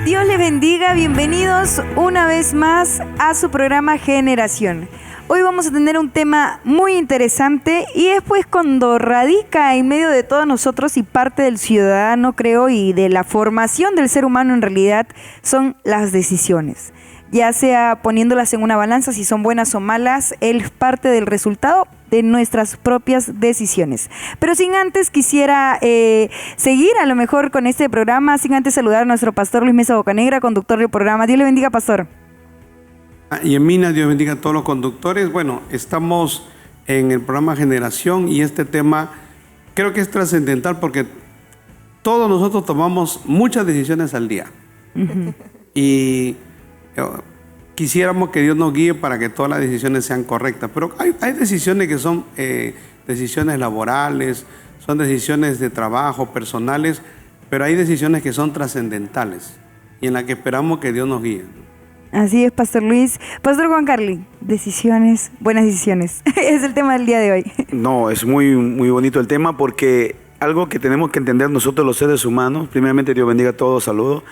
Dios les bendiga, bienvenidos una vez más a su programa Generación. Hoy vamos a tener un tema muy interesante y es pues cuando radica en medio de todos nosotros y parte del ciudadano, creo, y de la formación del ser humano en realidad, son las decisiones. Ya sea poniéndolas en una balanza, si son buenas o malas, es parte del resultado de nuestras propias decisiones. Pero sin antes quisiera seguir a lo mejor con este programa, sin antes saludar a nuestro pastor Luis Mesa Bocanegra, conductor del programa. Dios le bendiga, pastor. Y en Mina, Dios bendiga a todos los conductores. Bueno, estamos en el programa Generación y este tema creo que es trascendental porque todos nosotros tomamos muchas decisiones al día. Y quisiéramos que Dios nos guíe para que todas las decisiones sean correctas, pero hay decisiones que son decisiones laborales, son decisiones de trabajo, personales, pero hay decisiones que son trascendentales y en las que esperamos que Dios nos guíe. Así es, Pastor Luis. Pastor Juan Carly, decisiones, buenas decisiones. Es el tema del día de hoy. No, es muy bonito el tema porque algo que tenemos que entender nosotros los seres humanos, primeramente Dios bendiga a todos, saludos,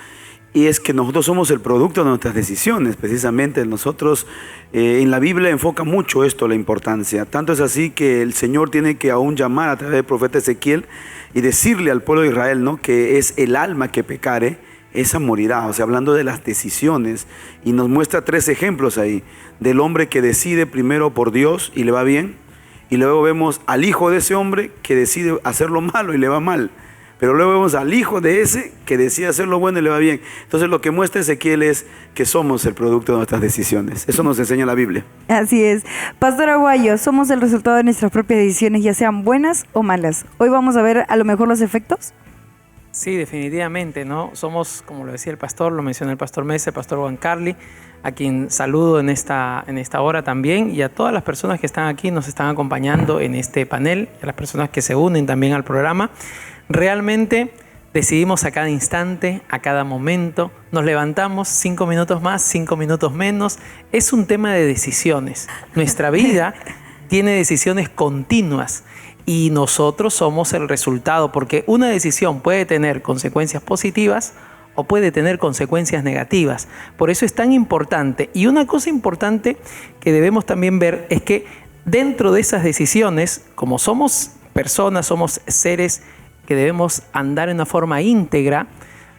y es que nosotros somos el producto de nuestras decisiones. Precisamente nosotros, en la Biblia enfoca mucho esto, la importancia. Tanto es así que el Señor tiene que aún llamar a través del profeta Ezequiel y decirle al pueblo de Israel, ¿no?, que es el alma que pecare, esa morirá. O sea, hablando de las decisiones, y nos muestra 3 ejemplos ahí, del hombre que decide primero por Dios y le va bien, y luego vemos al hijo de ese hombre que decide hacer lo malo y le va mal, pero luego vemos al hijo de ese que decide hacer lo bueno y le va bien. Entonces lo que muestra Ezequiel es que somos el producto de nuestras decisiones. Eso nos enseña la Biblia. Así es. Pastor Aguayo, somos el resultado de nuestras propias decisiones, ya sean buenas o malas. Hoy vamos a ver a lo mejor los efectos. Sí, definitivamente, ¿no? Somos, como lo decía el pastor, lo mencionó el pastor Mesa, el pastor Juan Carly, a quien saludo en esta hora también, y a todas las personas que están aquí, nos están acompañando en este panel, y a las personas que se unen también al programa. Realmente decidimos a cada instante, a cada momento, nos levantamos 5 minutos más, 5 minutos menos. Es un tema de decisiones. Nuestra vida tiene decisiones continuas. Y nosotros somos el resultado, porque una decisión puede tener consecuencias positivas o puede tener consecuencias negativas. Por eso es tan importante. Y una cosa importante que debemos también ver es que dentro de esas decisiones, como somos personas, somos seres que debemos andar en una forma íntegra,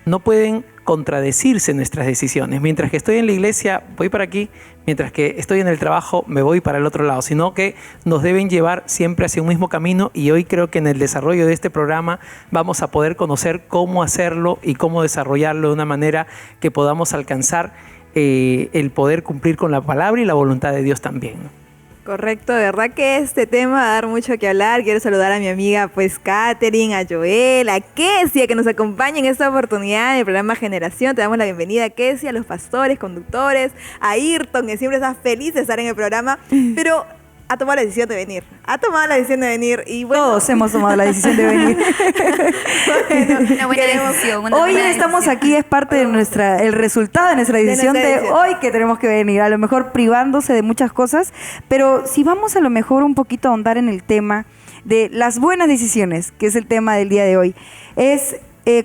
no pueden contradecirse nuestras decisiones. Mientras que estoy en la iglesia, voy para aquí, mientras que estoy en el trabajo, me voy para el otro lado, sino que nos deben llevar siempre hacia un mismo camino, y hoy creo que en el desarrollo de este programa vamos a poder conocer cómo hacerlo y cómo desarrollarlo de una manera que podamos alcanzar el poder cumplir con la palabra y la voluntad de Dios también, ¿no? Correcto, de verdad que este tema va a dar mucho que hablar. Quiero saludar a mi amiga pues Catherine, a Joel, a Kesia, que nos acompaña en esta oportunidad en el programa Generación. Te damos la bienvenida a Kesia, a los pastores, conductores, a Ayrton, que siempre está feliz de estar en el programa, pero ha tomado la decisión de venir. Y bueno, todos hemos tomado la decisión de venir. Bueno, una buena decisión. Hoy estamos aquí, es parte de el resultado de nuestra decisión de hoy que tenemos que venir, a lo mejor privándose de muchas cosas, pero si vamos a lo mejor un poquito a ahondar en el tema de las buenas decisiones, que es el tema del día de hoy, es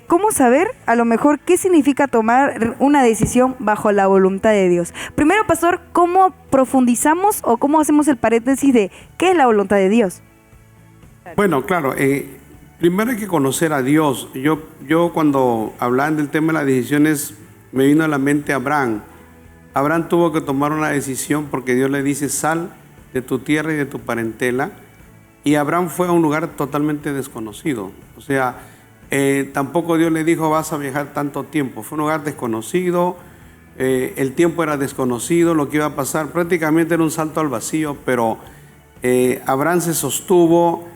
cómo saber a lo mejor qué significa tomar una decisión bajo la voluntad de Dios. Primero, pastor, ¿cómo profundizamos o cómo hacemos el paréntesis de qué es la voluntad de Dios? Bueno, claro, primero hay que conocer a Dios. Yo cuando hablaban del tema de las decisiones, me vino a la mente Abraham. Abraham tuvo que tomar una decisión porque Dios le dice: sal de tu tierra y de tu parentela. Y Abraham fue a un lugar totalmente desconocido. O sea, tampoco Dios le dijo: vas a viajar tanto tiempo. Fue un lugar desconocido, el tiempo era desconocido, lo que iba a pasar prácticamente era un salto al vacío, pero Abraham se sostuvo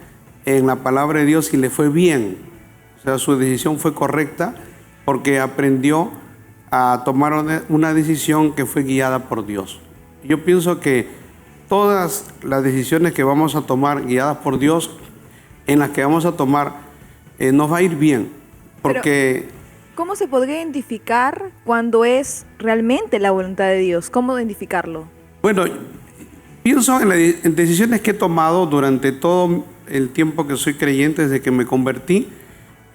en la palabra de Dios y le fue bien. O sea, su decisión fue correcta porque aprendió a tomar una decisión que fue guiada por Dios. Yo pienso que todas las decisiones que vamos a tomar guiadas por Dios, en las que vamos a tomar, nos va a ir bien, porque... Pero, ¿cómo se podría identificar cuando es realmente la voluntad de Dios? ¿Cómo identificarlo? Bueno, pienso en decisiones que he tomado durante todo el tiempo que soy creyente, desde que me convertí.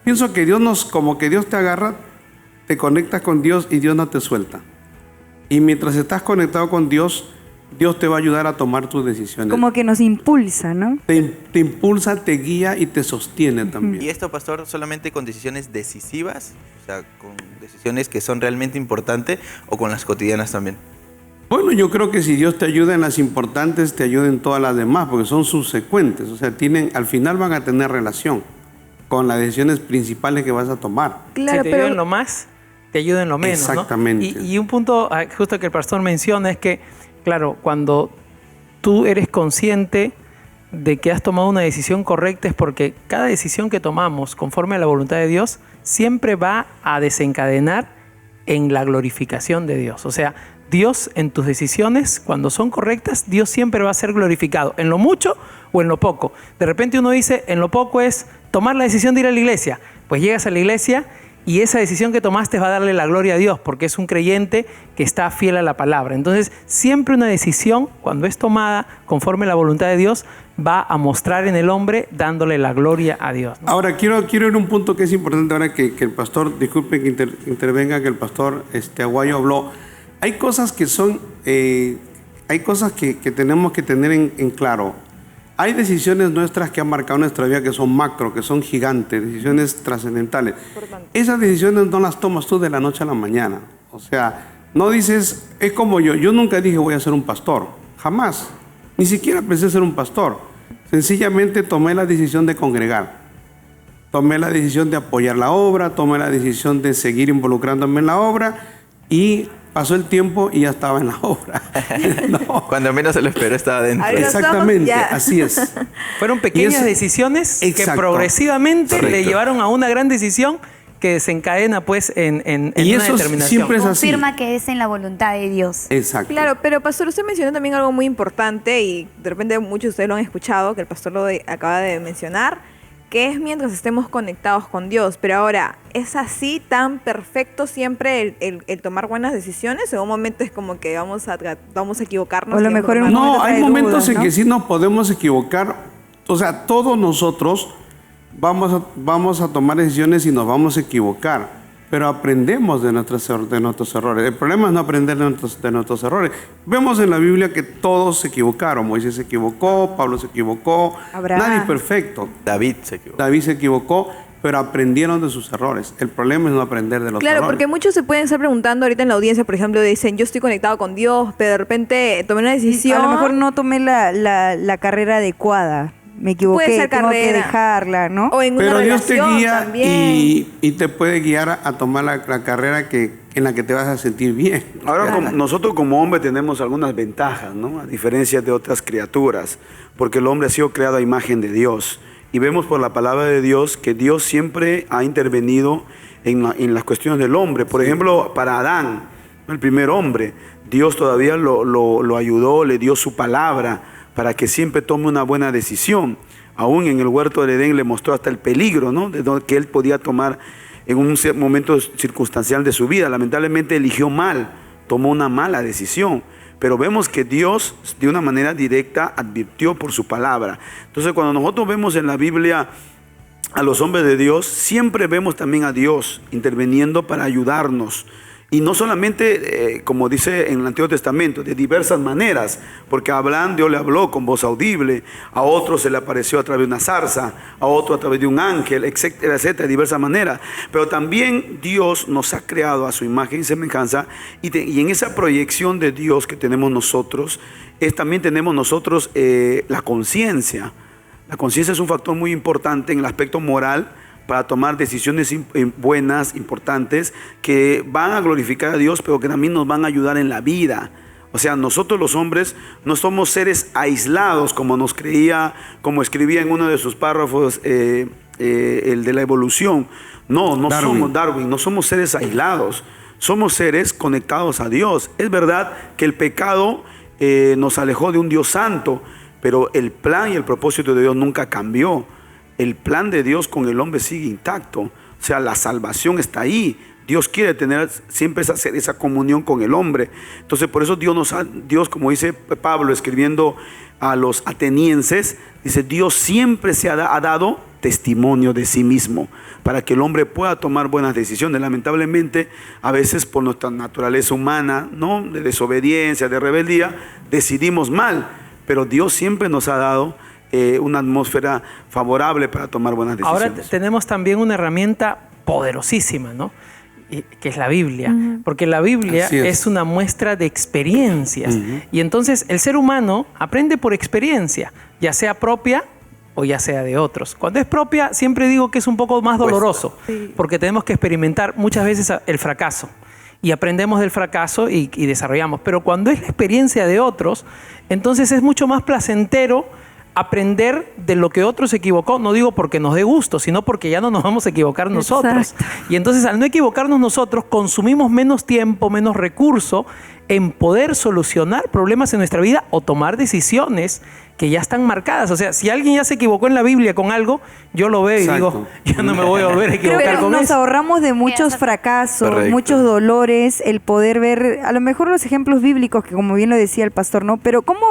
Pienso que Dios como que Dios te agarra, te conectas con Dios y Dios no te suelta. Y mientras estás conectado con Dios, Dios te va a ayudar a tomar tus decisiones. Como que nos impulsa, ¿no? Te impulsa, te guía y te sostiene también. ¿Y esto, pastor, solamente con decisiones decisivas? O sea, con decisiones que son realmente importantes, o con las cotidianas también. Bueno, yo creo que si Dios te ayuda en las importantes, te ayuda en todas las demás, porque son subsecuentes. O sea, al final van a tener relación con las decisiones principales que vas a tomar. Claro, si te ayuda en lo más, te ayuda en lo menos, Exactamente. ¿no? Y un punto justo que el pastor menciona es que, claro, cuando tú eres consciente de que has tomado una decisión correcta, es porque cada decisión que tomamos conforme a la voluntad de Dios siempre va a desencadenar en la glorificación de Dios. O sea, Dios en tus decisiones, cuando son correctas, Dios siempre va a ser glorificado, en lo mucho o en lo poco. De repente uno dice, en lo poco es tomar la decisión de ir a la iglesia. Pues llegas a la iglesia y esa decisión que tomaste va a darle la gloria a Dios, porque es un creyente que está fiel a la palabra. Entonces, siempre una decisión, cuando es tomada conforme a la voluntad de Dios, va a mostrar en el hombre dándole la gloria a Dios, ¿no? Ahora, quiero ir a un punto que es importante ahora que el pastor, disculpe que intervenga, que el pastor Aguayo habló. Hay cosas que son, hay cosas que tenemos que tener en claro. Hay decisiones nuestras que han marcado nuestra vida que son macro, que son gigantes, decisiones trascendentales. Esas decisiones no las tomas tú de la noche a la mañana. O sea, no dices, es como yo nunca dije voy a ser un pastor, jamás. Ni siquiera pensé ser un pastor. Sencillamente tomé la decisión de congregar. Tomé la decisión de apoyar la obra, tomé la decisión de seguir involucrándome en la obra y pasó el tiempo y ya estaba en la obra. No. Cuando menos se lo esperó, estaba dentro. Ahí estamos, Exactamente, ya. así es. Fueron pequeñas decisiones que Exacto. progresivamente le Correcto. llevaron a una gran decisión que desencadena pues en Y una eso determinación. siempre es así. Confirma que es en la voluntad de Dios. Exacto. Claro, pero pastor, usted mencionó también algo muy importante y de repente muchos de ustedes lo han escuchado, que el pastor acaba de mencionar, que es mientras estemos conectados con Dios. Pero ahora, ¿es así tan perfecto siempre el tomar buenas decisiones? ¿En un momento es como que vamos a equivocarnos? O a lo y mejor en un tomar- momento No, hay trae momentos dudas, en ¿no? que sí nos podemos equivocar. O sea, todos nosotros vamos a tomar decisiones y nos vamos a equivocar. Pero aprendemos de nuestros errores. El problema es no aprender de nuestros errores. Vemos en la Biblia que todos se equivocaron. Moisés se equivocó, Pablo se equivocó. Abraham. Nadie es perfecto. David se equivocó. David se equivocó, pero aprendieron de sus errores. El problema es no aprender de los Claro, errores. porque muchos se pueden estar preguntando ahorita en la audiencia, por ejemplo, dicen, yo estoy conectado con Dios, pero de repente tomé una decisión. A lo mejor no tomé la carrera adecuada. Me equivoqué, Puede ser tengo que carrera. dejarla, ¿no? O en una Pero Dios te relación guía también. y te puede guiar a tomar la carrera en la que te vas a sentir bien. Ahora, nosotros como hombres tenemos algunas ventajas, ¿no? A diferencia de otras criaturas, porque el hombre ha sido creado a imagen de Dios. Y vemos por la palabra de Dios que Dios siempre ha intervenido en las cuestiones del hombre. Por ejemplo, para Adán, el primer hombre, Dios todavía lo ayudó, le dio su palabra para que siempre tome una buena decisión. Aún en el huerto del Edén le mostró hasta el peligro, ¿no? Que él podía tomar en un momento circunstancial de su vida. Lamentablemente eligió mal, tomó una mala decisión. Pero vemos que Dios de una manera directa advirtió por su palabra. Entonces, cuando nosotros vemos en la Biblia a los hombres de Dios, siempre vemos también a Dios interviniendo para ayudarnos. Y no solamente, como dice en el Antiguo Testamento, de diversas maneras, porque a Abraham Dios le habló con voz audible, a otro se le apareció a través de una zarza, a otro a través de un ángel, etcétera, etcétera, de diversas maneras. Pero también Dios nos ha creado a su imagen y semejanza, y en esa proyección de Dios que tenemos nosotros, también tenemos nosotros la conciencia. La conciencia es un factor muy importante en el aspecto moral, para tomar decisiones buenas, importantes, que van a glorificar a Dios, pero que también nos van a ayudar en la vida. O sea, nosotros los hombres no somos seres aislados, como nos creía, como escribía en uno de sus párrafos, el de la evolución. No somos Darwin, no somos seres aislados, somos seres conectados a Dios. Es verdad que el pecado nos alejó de un Dios santo, pero el plan y el propósito de Dios nunca cambió. El plan de Dios con el hombre sigue intacto. O sea, la salvación está ahí. Dios quiere tener siempre esa comunión con el hombre. Entonces, por eso Dios, como dice Pablo escribiendo a los atenienses, dice, Dios siempre ha dado testimonio de sí mismo. para que el hombre pueda tomar buenas decisiones. Lamentablemente, a veces por nuestra naturaleza humana, ¿no?, de desobediencia, de rebeldía, decidimos mal, pero Dios siempre nos ha dado una atmósfera favorable para tomar buenas decisiones. Ahora tenemos también una herramienta poderosísima, ¿no?, que es la Biblia, porque la Biblia es una muestra de experiencias, y entonces el ser humano aprende por experiencia, ya sea propia o ya sea de otros. Cuando es propia, siempre digo que es un poco más doloroso, porque tenemos que experimentar muchas veces el fracaso, y aprendemos del fracaso y desarrollamos. Pero cuando es la experiencia de otros, entonces es mucho más placentero aprender de lo que otro se equivocó. No digo porque nos dé gusto, sino porque ya no nos vamos a equivocar nosotros. Exacto. Y entonces, al no equivocarnos nosotros, consumimos menos tiempo, menos recurso en poder solucionar problemas en nuestra vida o tomar decisiones que ya están marcadas. O sea, si alguien ya se equivocó en la Biblia con algo, yo lo veo y digo, yo no me voy a volver a equivocar Pero con nos eso. ahorramos de muchos fracasos, Correcto. muchos dolores, el poder ver, a lo mejor los ejemplos bíblicos, que como bien lo decía el pastor, ¿no? Pero ¿cómo,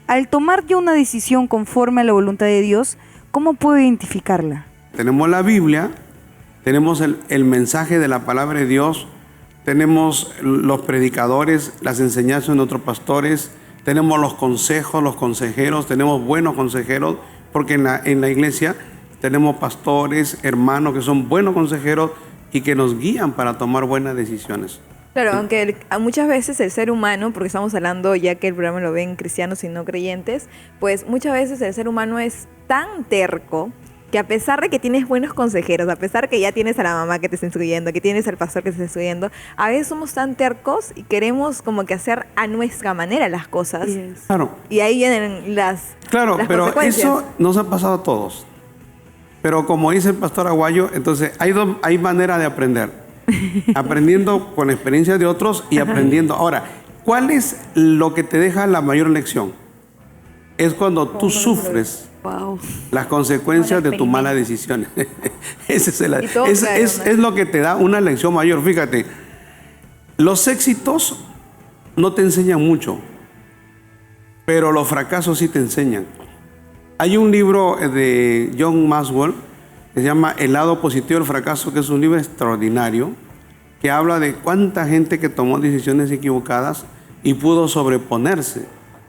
al tomar yo una decisión conforme a la voluntad de Dios, cómo puedo identificarla? Tenemos la Biblia, tenemos el mensaje de la palabra de Dios, tenemos los predicadores, las enseñanzas de nuestros pastores, tenemos los consejos, los consejeros, tenemos buenos consejeros, porque en la iglesia tenemos pastores, hermanos que son buenos consejeros y que nos guían para tomar buenas decisiones. Claro, aunque muchas veces el ser humano, porque estamos hablando ya que el programa lo ven cristianos y no creyentes, pues muchas veces el ser humano es tan terco que a pesar de que tienes buenos consejeros, a pesar que ya tienes a la mamá que te está instruyendo, que tienes al pastor que te está instruyendo, a veces somos tan tercos y queremos como que hacer a nuestra manera las cosas. Claro. Y ahí vienen las Claro, pero consecuencias. eso nos ha pasado a todos. Pero como dice el pastor Aguayo, entonces hay manera de aprender. Aprendiendo con la experiencia de otros y aprendiendo. Ahora, ¿cuál es lo que te deja la mayor lección? Es cuando tú sufres las consecuencias de tus malas decisiones. Ese es lo que te da una lección mayor. Fíjate, los éxitos no te enseñan mucho, pero los fracasos sí te enseñan. Hay un libro de John Maxwell que se llama El lado positivo del fracaso, que es un libro extraordinario, que habla de cuánta gente que tomó decisiones equivocadas y pudo sobreponerse,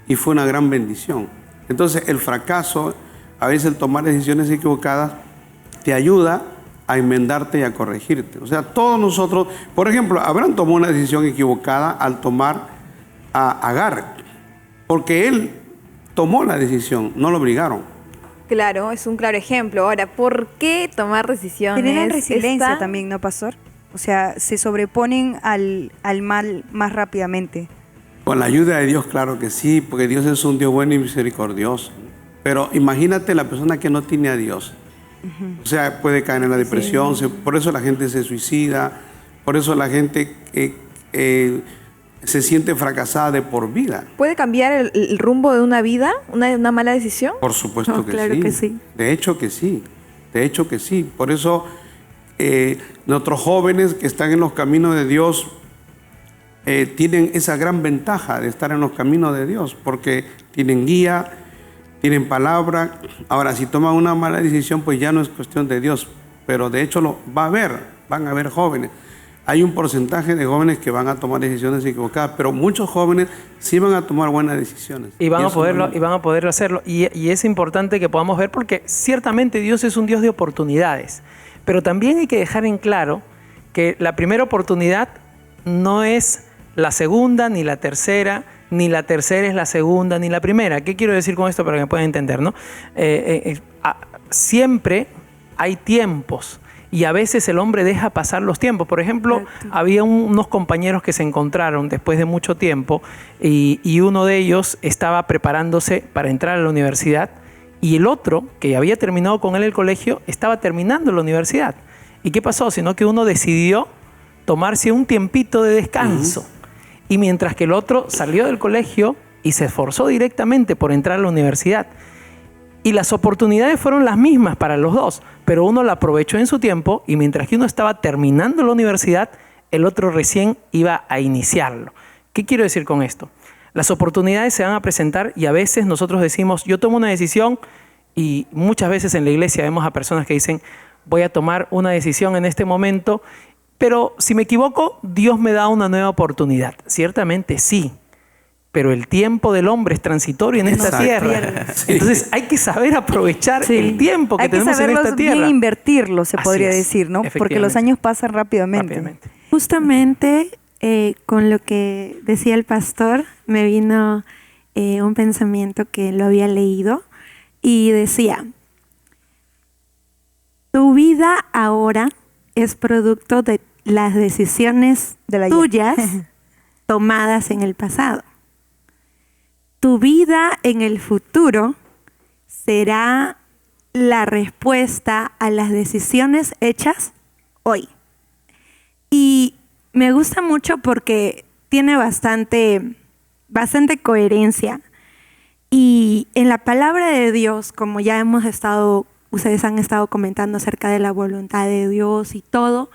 y fue una gran bendición. Entonces el fracaso, a veces el tomar decisiones equivocadas, te ayuda a enmendarte y a corregirte. O sea, todos nosotros, por ejemplo, Abraham tomó una decisión equivocada al tomar a Agar, porque él tomó la decisión, no lo obligaron. Claro, es un claro ejemplo. Ahora, ¿por qué tomar decisiones? Generan resiliencia Esta- también, ¿no, pastor? O sea, se sobreponen al mal más rápidamente. Con la ayuda de Dios, claro que sí, porque Dios es un Dios bueno y misericordioso. Pero imagínate la persona que no tiene a Dios. O sea, puede caer en la depresión, por eso la gente se suicida, por eso la gente se siente fracasada de por vida. ¿Puede cambiar el rumbo de una vida, una mala decisión? Por supuesto No, que claro sí. que sí. De hecho que sí. De hecho que sí. Por eso nuestros jóvenes que están en los caminos de Dios tienen esa gran ventaja de estar en los caminos de Dios, porque tienen guía, tienen palabra. Ahora, si toman una mala decisión, pues ya no es cuestión de Dios, pero de hecho van a haber jóvenes. Hay un porcentaje de jóvenes que van a tomar decisiones equivocadas, pero muchos jóvenes sí van a tomar buenas decisiones. Y van a eso poderlo, no- y van a poder hacerlo. Y es importante que podamos ver, porque ciertamente Dios es un Dios de oportunidades. Pero también hay que dejar en claro que la primera oportunidad no es la segunda, ni la tercera es la segunda, ni la primera. ¿Qué quiero decir con esto para que me puedan entender, no? Siempre hay tiempos. Y a veces el hombre deja pasar los tiempos. Por ejemplo, había unos compañeros que se encontraron después de mucho tiempo y uno de ellos estaba preparándose para entrar a la universidad y el otro, que había terminado con él el colegio, estaba terminando la universidad. ¿Y qué pasó? Sino que uno decidió tomarse un tiempito de descanso. Y mientras que el otro salió del colegio y se esforzó directamente por entrar a la universidad. Y las oportunidades fueron las mismas para los dos, pero uno la aprovechó en su tiempo y mientras que uno estaba terminando la universidad, el otro recién iba a iniciarlo. ¿Qué quiero decir con esto? Las oportunidades se van a presentar y a veces nosotros decimos, yo tomo una decisión y muchas veces en la iglesia vemos a personas que dicen, voy a tomar una decisión en este momento, pero si me equivoco, Dios me da una nueva oportunidad. Ciertamente sí, pero el tiempo del hombre es transitorio en esta Exacto. tierra. Sí. Entonces hay que saber aprovechar Sí. el tiempo que Hay que tenemos en saberlos esta tierra. bien invertirlo, se Así podría es, decir, ¿no? Porque efectivamente. los años pasan rápidamente. Rápidamente. Justamente con lo que decía el pastor, me vino un pensamiento que lo había leído y decía, tu vida ahora es producto de las decisiones Del ayer. tuyas tomadas en el pasado. Tu vida en el futuro será la respuesta a las decisiones hechas hoy. Y me gusta mucho porque tiene bastante coherencia. Y en la palabra de Dios, como ya ustedes han estado comentando acerca de la voluntad de Dios y todo,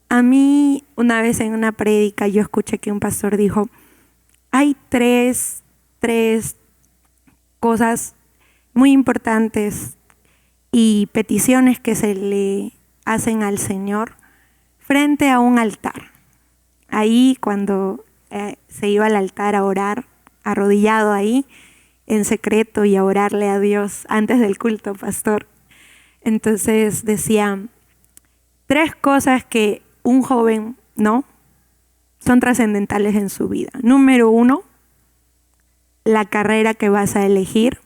a mí una vez en una prédica yo escuché que un pastor dijo, hay tres cosas muy importantes y peticiones que se le hacen al Señor frente a un altar. Ahí cuando se iba al altar a orar, arrodillado ahí en secreto y a orarle a Dios antes del culto, pastor. Entonces decía, 3 cosas que un joven, ¿no?, son trascendentales en su vida. Número 1, la carrera que vas a elegir,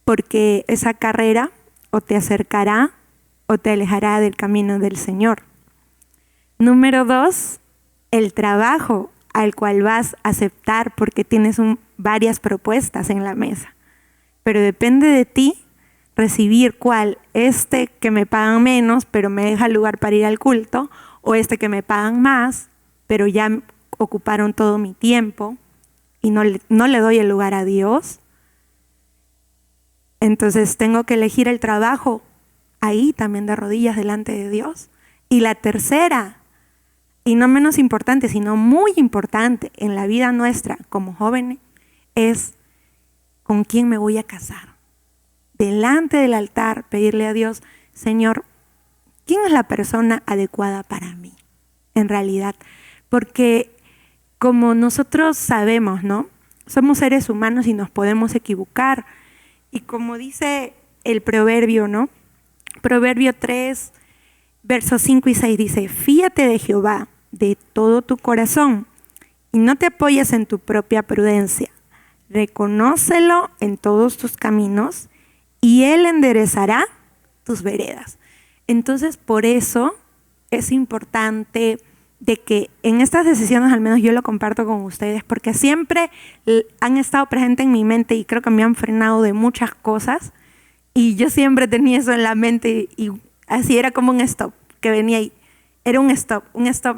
porque esa carrera o te acercará o te alejará del camino del Señor. Número 2, el trabajo al cual vas a aceptar porque tienes varias propuestas en la mesa. Pero depende de ti recibir cuál, que me pagan menos pero me deja lugar para ir al culto, o que me pagan más pero ya ocuparon todo mi tiempo y no le doy el lugar a Dios. Entonces tengo que elegir el trabajo ahí también de rodillas delante de Dios. Y la tercera, y no menos importante, sino muy importante en la vida nuestra como jóvenes, es con quién me voy a casar. Delante del altar pedirle a Dios, Señor, ¿quién es la persona adecuada para mí? En realidad, porque como nosotros sabemos, ¿no?, somos seres humanos y nos podemos equivocar. Y como dice el proverbio, ¿no?, Proverbio 3, versos 5 y 6 dice, fíate de Jehová de todo tu corazón y no te apoyes en tu propia prudencia. Reconócelo en todos tus caminos y Él enderezará tus veredas. Entonces, por eso es importante de que en estas decisiones, al menos yo lo comparto con ustedes, porque siempre han estado presentes en mi mente y creo que me han frenado de muchas cosas. Y yo siempre tenía eso en la mente y así era como un stop que venía ahí. Era un stop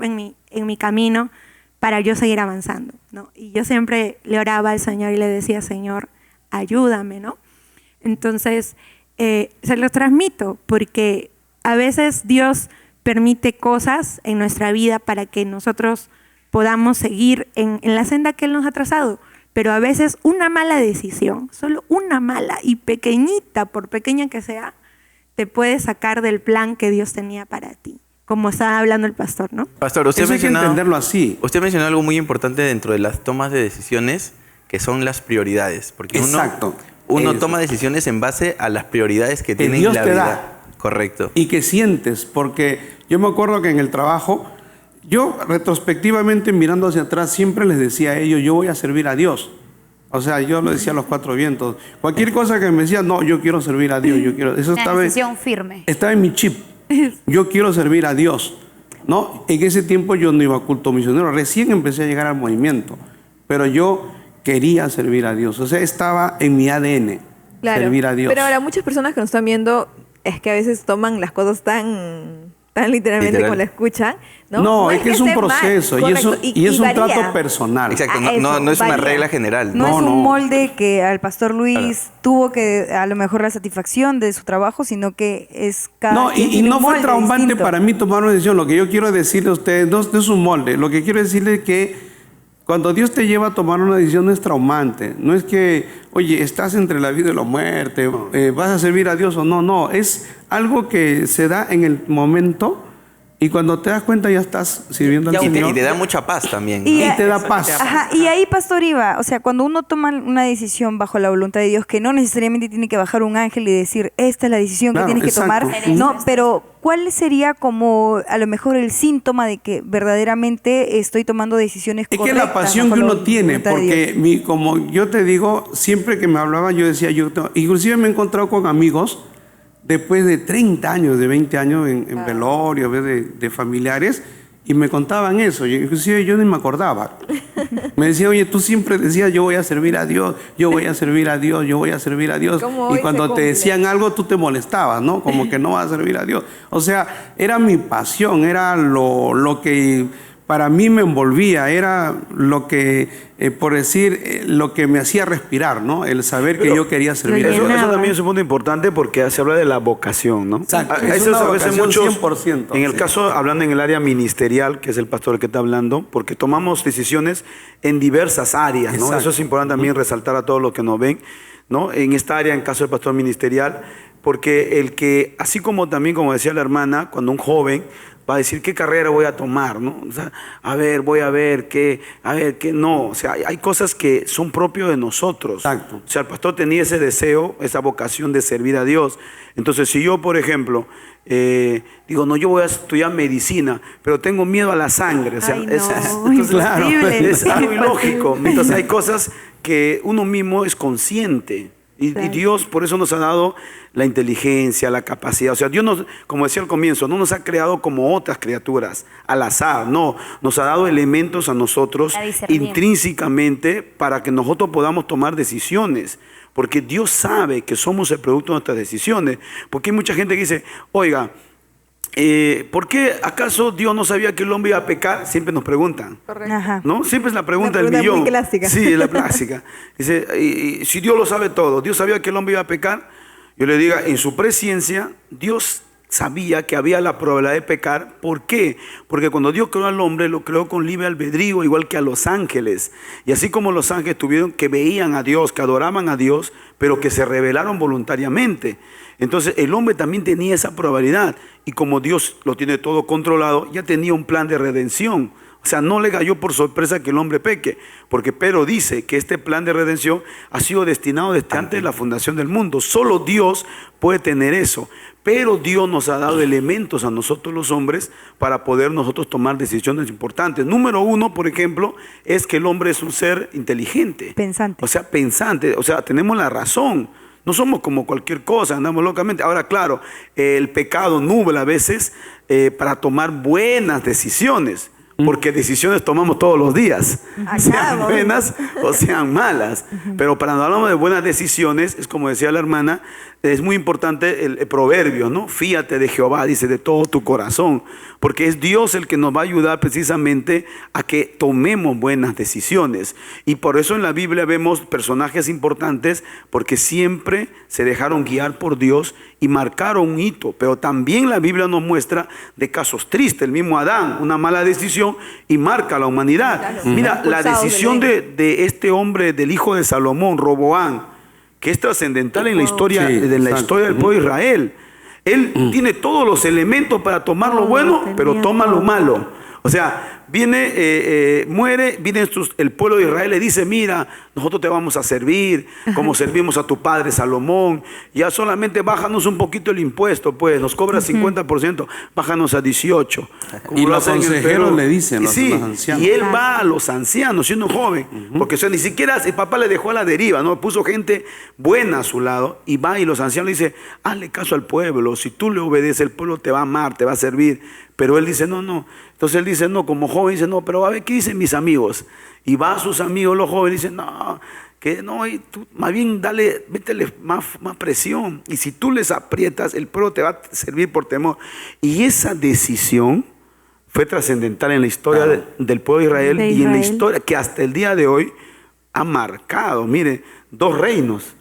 en mi camino para yo seguir avanzando, ¿no? Y yo siempre le oraba al Señor y le decía, Señor, ayúdame, ¿no? Entonces, se los transmito porque a veces Dios permite cosas en nuestra vida para que nosotros podamos seguir en la senda que Él nos ha trazado. Pero a veces una mala decisión, solo una mala y pequeñita, por pequeña que sea, te puede sacar del plan que Dios tenía para ti, como estaba hablando el pastor, ¿no? Pastor, usted Eso hay que entenderlo así. Usted mencionó algo muy importante dentro de las tomas de decisiones, que son las prioridades. Porque Exacto. uno Eso. toma decisiones en base a las prioridades que tiene Dios la te vida. da. Correcto. Y que sientes, porque yo me acuerdo que en el trabajo, yo retrospectivamente mirando hacia atrás siempre les decía a ellos, yo voy a servir a Dios. O sea, yo lo decía a los 4 vientos. Cualquier cosa que me decían, no, yo quiero servir a Dios, yo quiero. Eso Una decisión firme. estaba en mi chip. Yo quiero servir a Dios. ¿No? En ese tiempo yo no iba a culto misionero, recién empecé a llegar al movimiento, pero yo quería servir a Dios. O sea, estaba en mi ADN, servir a Dios. Pero ahora muchas personas que nos están viendo es que a veces toman las cosas tan literalmente Literal. como la escuchan. No, No, es que es un esté mal, proceso correcto, y es un varía. trato personal. Exacto, Ah, no eso, es una varía. regla general. No, No, es no. un molde que al pastor Luis tuvo que a lo mejor la satisfacción de su trabajo, sino que es cada No, quien y tiene no un fue molde traumante distinto. para mí tomar una decisión. Lo que yo quiero decirle a ustedes no es un molde. Lo que quiero decirles es que Cuando Dios te lleva a tomar una decisión no es traumante. No es que, oye, estás entre la vida y la muerte, vas a servir a Dios o no. No, es algo que se da en el momento y cuando te das cuenta ya estás sirviendo al Señor. Y te da mucha paz también, ¿no? Y te da paz. Ajá, y ahí, Pastor Iva, o sea, cuando uno toma una decisión bajo la voluntad de Dios, que no necesariamente tiene que bajar un ángel y decir, esta es la decisión Claro, que tienes que exacto. tomar, no, pero ¿cuál sería como a lo mejor el síntoma de que verdaderamente estoy tomando decisiones Es correctas? que la pasión bajo que la uno tiene, voluntad de Dios? porque como yo te digo, siempre que me hablaban yo decía, inclusive me he encontrado con amigos después de 30 años, de 20 años en velorio, de familiares, y me contaban eso. Inclusive yo ni me acordaba. Me decía, oye, tú siempre decías, yo voy a servir a Dios, yo voy a servir a Dios, yo voy a servir a Dios. ¿Cómo Y hoy cuando se te cumple? decían algo, tú te molestabas, ¿no? Como que no vas a servir a Dios. O sea, era mi pasión, era lo que para mí me envolvía, era lo que, por decir, lo que me hacía respirar, ¿no? El saber que yo quería servir a Eso, Dios. eso también es un punto importante porque se habla de la vocación, ¿no? Exacto. A Es veces, una a veces vocación muchos, 100%, en el sí. caso, hablando en el área ministerial, que es el pastor el que está hablando, porque tomamos decisiones en diversas áreas, ¿no? Exacto. Eso es importante también resaltar a todos los que nos ven, ¿no? En esta área, en caso del pastor ministerial, porque el que, así como también, como decía la hermana, cuando un joven va a decir qué carrera voy a tomar, ¿no? O sea, voy a ver qué, no. O sea, hay cosas que son propios de nosotros. Exacto. O sea, el pastor tenía ese deseo, esa vocación de servir a Dios. Entonces, si yo, por ejemplo, digo, no, yo voy a estudiar medicina, pero tengo miedo a la sangre. O sea, Ay, no, entonces, claro, imposible. es algo ilógico. Entonces, hay cosas que uno mismo es consciente. Y Dios por eso nos ha dado la inteligencia, la capacidad. O sea, Dios nos, como decía al comienzo, no nos ha creado como otras criaturas, al azar. No, nos ha dado elementos a nosotros Para discernir. intrínsecamente para que nosotros podamos tomar decisiones. Porque Dios sabe que somos el producto de nuestras decisiones. Porque hay mucha gente que dice, oiga, ¿por qué acaso Dios no sabía que el hombre iba a pecar? Siempre nos preguntan. Correcto. Ajá. ¿No? Siempre es la pregunta Una del pregunta muy millón. clásica. Sí, es la clásica. Dice, y si Dios lo sabe todo, Dios sabía que el hombre iba a pecar. Yo le digo, en su presciencia, Dios sabía que había la probabilidad de pecar. ¿Por qué? Porque cuando Dios creó al hombre, lo creó con libre albedrío, igual que a los ángeles. Y así como los ángeles tuvieron que veían a Dios, que adoraban a Dios, pero que se rebelaron voluntariamente. Entonces el hombre también tenía esa probabilidad. Y como Dios lo tiene todo controlado, ya tenía un plan de redención. O sea, no le cayó por sorpresa que el hombre peque, porque Pedro dice que este plan de redención ha sido destinado desde antes de la fundación del mundo. Solo Dios puede tener eso, pero Dios nos ha dado elementos a nosotros los hombres para poder nosotros tomar decisiones importantes. Número uno, por ejemplo, es que el hombre es un ser inteligente. Pensante. O sea, pensante, o sea, tenemos la razón. No somos como cualquier cosa, andamos locamente. Ahora, claro, el pecado nubla a veces para tomar buenas decisiones. Porque decisiones tomamos todos los días, sean buenas o sean malas. Pero para cuando hablamos de buenas decisiones, es como decía la hermana, es muy importante el proverbio, ¿no? Fíate de Jehová, dice, de todo tu corazón. Porque es Dios el que nos va a ayudar precisamente a que tomemos buenas decisiones. Y por eso en la Biblia vemos personajes importantes, porque siempre se dejaron guiar por Dios y marcaron un hito. Pero también la Biblia nos muestra de casos tristes. El mismo Adán, una mala decisión y marca a la humanidad. Claro. Mira, la Expulsados decisión del de este hombre, del hijo de Salomón, Roboán, que es trascendental en la historia, Sí, de la exacto. historia del pueblo de Israel. Él tiene todos los elementos para tomar lo bueno, pero toma lo malo. O sea, muere, viene el pueblo de Israel, le dice, mira, nosotros te vamos a servir, como servimos a tu padre Salomón, ya solamente bájanos un poquito el impuesto, pues, nos cobras 50%, bájanos a 18%. Y Como lo los hacen en el consejeros Perú. le dicen, Sí, los ancianos. y él va a los ancianos, siendo joven, porque o sea, ni siquiera el papá le dejó a la deriva, ¿no? Puso gente buena a su lado, y va y los ancianos le dicen, hazle caso al pueblo, si tú le obedeces, el pueblo te va a amar, te va a servir. Pero él dice, no. Entonces él dice, no, como joven dice, no, pero a ver, ¿qué dicen mis amigos? Y va a sus amigos, los jóvenes, dicen, no, que no, y tú, más bien métele más presión. Y si tú les aprietas, el pueblo te va a servir por temor. Y esa decisión fue trascendental en la historia del pueblo de Israel, y en la historia que hasta el día de hoy ha marcado, mire, 2 reinos,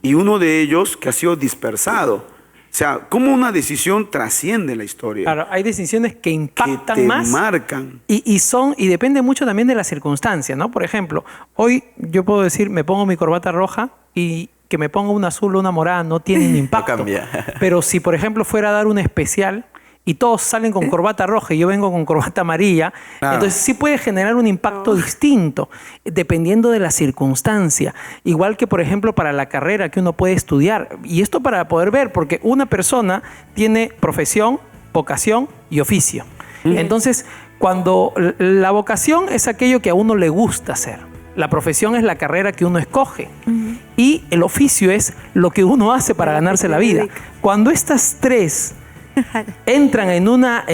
y uno de ellos que ha sido dispersado. O sea, cómo una decisión trasciende la historia. Claro, hay decisiones que impactan que te más marcan. y depende mucho también de las circunstancias, ¿no? Por ejemplo, hoy yo puedo decir, me pongo mi corbata roja y que me ponga una azul o una morada no tiene un impacto. cambia. Pero si, por ejemplo, fuera a dar un especial y todos salen con corbata roja y yo vengo con corbata amarilla, Claro. entonces sí puede generar un impacto distinto, dependiendo de la circunstancia. Igual que, por ejemplo, para la carrera que uno puede estudiar. Y esto para poder ver, porque una persona tiene profesión, vocación y oficio. Entonces, cuando la vocación es aquello que a uno le gusta hacer. La profesión es la carrera que uno escoge. Y el oficio es lo que uno hace para ganarse la vida. Cuando estas tres entran en una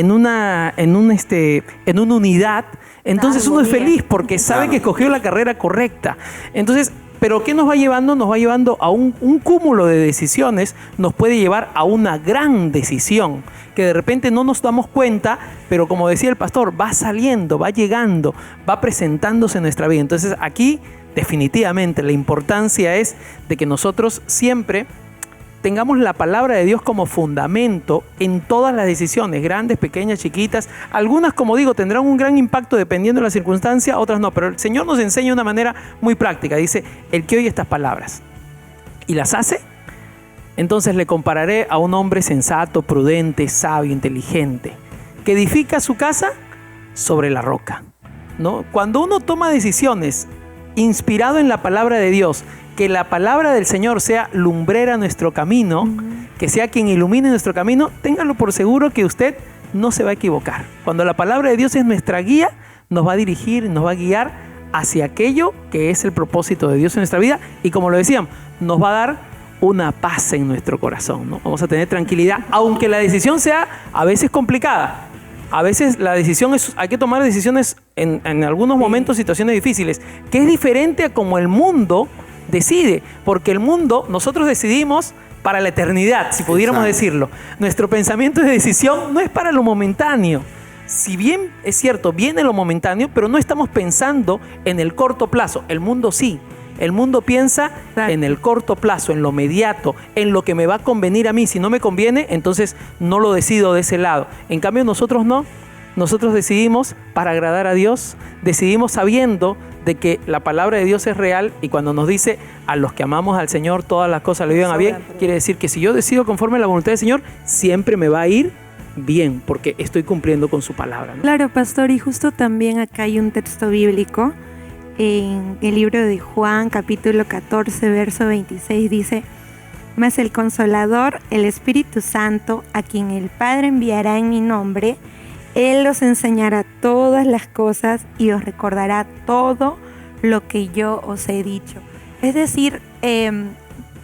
unidad, entonces uno es Armonía. feliz porque sabe Claro. que escogió la carrera correcta. Entonces, ¿pero qué nos va llevando? Nos va llevando a un cúmulo de decisiones, nos puede llevar a una gran decisión que de repente no nos damos cuenta, pero como decía el pastor, va saliendo, va llegando, va presentándose en nuestra vida. Entonces aquí definitivamente la importancia es de que nosotros siempre tengamos la palabra de Dios como fundamento en todas las decisiones, grandes, pequeñas, chiquitas. Algunas, como digo, tendrán un gran impacto dependiendo de la circunstancia, otras no. Pero el Señor nos enseña de una manera muy práctica. Dice, el que oye estas palabras y las hace, entonces le compararé a un hombre sensato, prudente, sabio, inteligente, que edifica su casa sobre la roca, ¿no? Cuando uno toma decisiones inspirado en la palabra de Dios, que la palabra del Señor sea lumbrera a nuestro camino, que sea quien ilumine nuestro camino, téngalo por seguro que usted no se va a equivocar. Cuando la palabra de Dios es nuestra guía, nos va a dirigir, nos va a guiar hacia aquello que es el propósito de Dios en nuestra vida y, como lo decíamos, nos va a dar una paz en nuestro corazón, ¿no? Vamos a tener tranquilidad, aunque la decisión sea a veces complicada. A veces la decisión hay que tomar decisiones en algunos momentos, situaciones difíciles, que es diferente a como el mundo decide, porque el mundo, nosotros decidimos para la eternidad, si pudiéramos Exacto. decirlo. Nuestro pensamiento de decisión no es para lo momentáneo. Si bien es cierto, viene lo momentáneo, pero no estamos pensando en el corto plazo. El mundo sí. El mundo piensa en el corto plazo, en lo inmediato, en lo que me va a convenir a mí. Si no me conviene, entonces no lo decido de ese lado. En cambio, nosotros no. Nosotros decidimos para agradar a Dios, decidimos sabiendo de que la palabra de Dios es real y cuando nos dice a los que amamos al Señor todas las cosas le ayudan a bien, quiere decir que si yo decido conforme a la voluntad del Señor, siempre me va a ir bien porque estoy cumpliendo con su palabra, ¿no? Claro, pastor, y justo también acá hay un texto bíblico en el libro de Juan, capítulo 14, verso 26, dice: mas el Consolador, el Espíritu Santo, a quien el Padre enviará en mi nombre, Él os enseñará todas las cosas y os recordará todo lo que yo os he dicho. Es decir,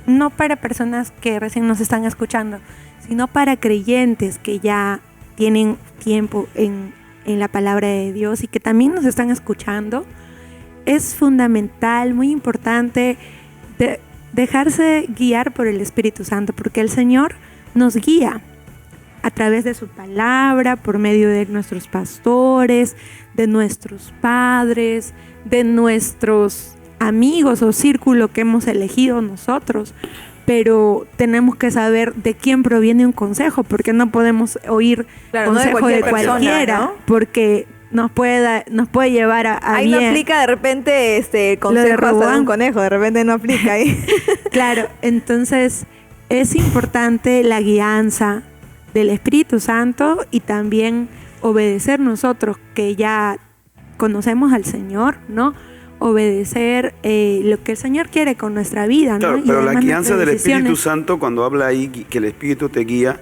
no para personas que recién nos están escuchando, sino para creyentes que ya tienen tiempo en la palabra de Dios y que también nos están escuchando. Es fundamental, muy importante dejarse guiar por el Espíritu Santo, porque el Señor nos guía a través de su palabra, por medio de nuestros pastores, de nuestros padres, de nuestros amigos o círculo que hemos elegido nosotros. Pero tenemos que saber de quién proviene un consejo, porque no podemos oír consejo de cualquiera, ¿no? porque nos puede llevar a ahí no bien. aplica de repente Lo consejo de hasta de Roboam. un conejo, de repente no aplica ahí. Claro, entonces es importante la guianza del Espíritu Santo y también obedecer nosotros que ya conocemos al Señor, ¿no? Obedecer lo que el Señor quiere con nuestra vida, ¿no? Claro, Y pero la además guianza nuestras del Espíritu decisiones. Santo, cuando habla ahí que el Espíritu te guía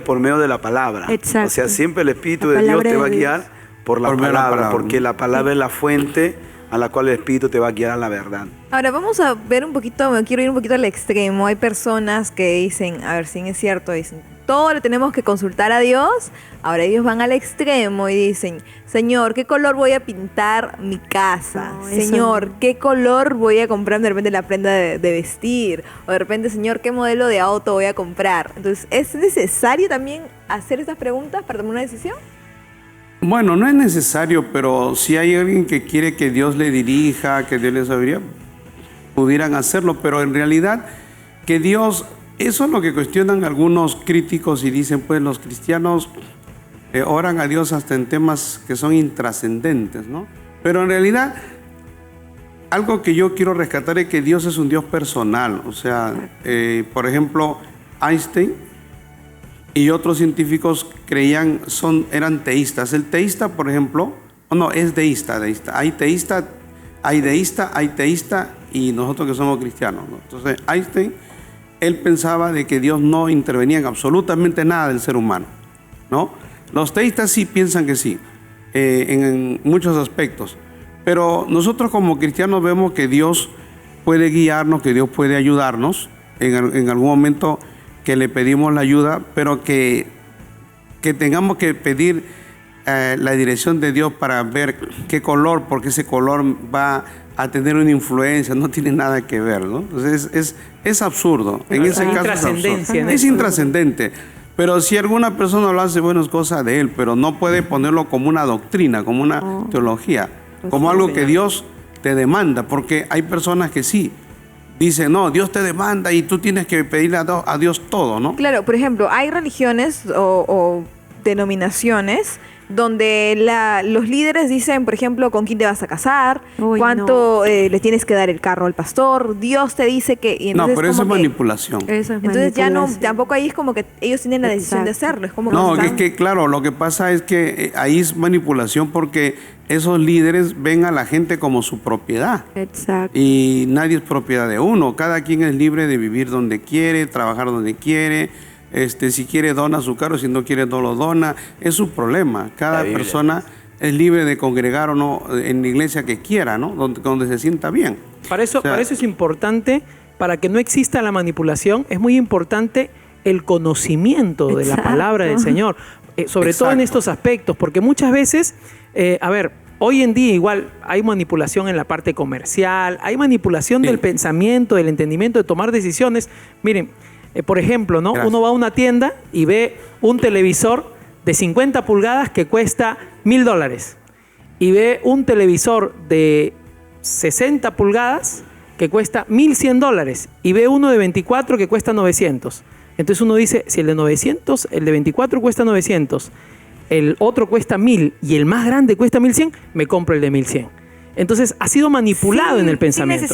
por medio de la palabra. Exacto. O sea, siempre el Espíritu La de Dios palabra te va a de guiar Dios. por la Por medio de la palabra, palabra. porque la palabra es la fuente a la cual el Espíritu te va a guiar a la verdad. Ahora vamos a ver un poquito, me quiero ir un poquito al extremo. Hay personas que dicen, a ver si es cierto, dicen, todo le tenemos que consultar a Dios. Ahora ellos van al extremo y dicen, Señor, ¿qué color voy a pintar mi casa? No, eso Señor, no. ¿qué color voy a comprar de repente la prenda de vestir? O de repente, Señor, ¿qué modelo de auto voy a comprar? Entonces, ¿es necesario también hacer estas preguntas para tomar una decisión? Bueno, no es necesario, pero si hay alguien que quiere que Dios le dirija, que Dios le sabiduría, pudieran hacerlo, pero en realidad que Dios Eso es lo que cuestionan algunos críticos y dicen, pues los cristianos oran a Dios hasta en temas que son intrascendentes, ¿no? Pero en realidad, algo que yo quiero rescatar es que Dios es un Dios personal. O sea, por ejemplo, Einstein y otros científicos eran teístas. El teísta, por ejemplo, es deísta. Hay teísta y nosotros que somos cristianos, ¿no? Entonces, Einstein, él pensaba de que Dios no intervenía en absolutamente nada del ser humano, ¿no? Los teístas sí piensan que sí, en muchos aspectos. Pero nosotros como cristianos vemos que Dios puede guiarnos, que Dios puede ayudarnos en algún momento que le pedimos la ayuda, pero que tengamos que pedir la dirección de Dios para ver qué color, porque ese color va a tener una influencia, no tiene nada que ver, ¿no? Entonces es absurdo. En ese caso es absurdo. Es intrascendente. Pero si alguna persona lo hace, bueno, es cosa de él, pero no puede ponerlo como una doctrina, como una teología, como algo que Dios te demanda, porque hay personas que sí dicen, no, Dios te demanda y tú tienes que pedirle a Dios todo, ¿no? Claro, por ejemplo, hay religiones o denominaciones donde los líderes dicen, por ejemplo, con quién te vas a casar, cuánto le tienes que dar el carro al pastor, Dios te dice que... Y no, pero eso es manipulación. Entonces ya no, tampoco ahí es como que ellos tienen la decisión de hacerlo. Es como no, es que claro, lo que pasa es que ahí es manipulación porque esos líderes ven a la gente como su propiedad. Exacto. Y nadie es propiedad de uno, cada quien es libre de vivir donde quiere, trabajar donde quiere. Si quiere dona su carro, si no quiere no lo dona, es su problema. Cada persona es libre de congregar o no en la iglesia que quiera, ¿no? Donde se sienta bien. Para eso es importante, para que no exista la manipulación, es muy importante el conocimiento de la palabra del Señor, sobre todo en estos aspectos, porque muchas veces, hoy en día igual hay manipulación en la parte comercial, hay manipulación del pensamiento, del entendimiento, de tomar decisiones. Miren, por ejemplo, ¿no? Uno va a una tienda y ve un televisor de 50 pulgadas que cuesta $1,000 y ve un televisor de 60 pulgadas que cuesta $1,100 y ve uno de 24 que cuesta 900. Entonces uno dice, si el de 900, el de 24 cuesta 900, el otro cuesta 1,000 y el más grande cuesta 1,100, me compro el de 1,100. Entonces ha sido manipulado en el pensamiento.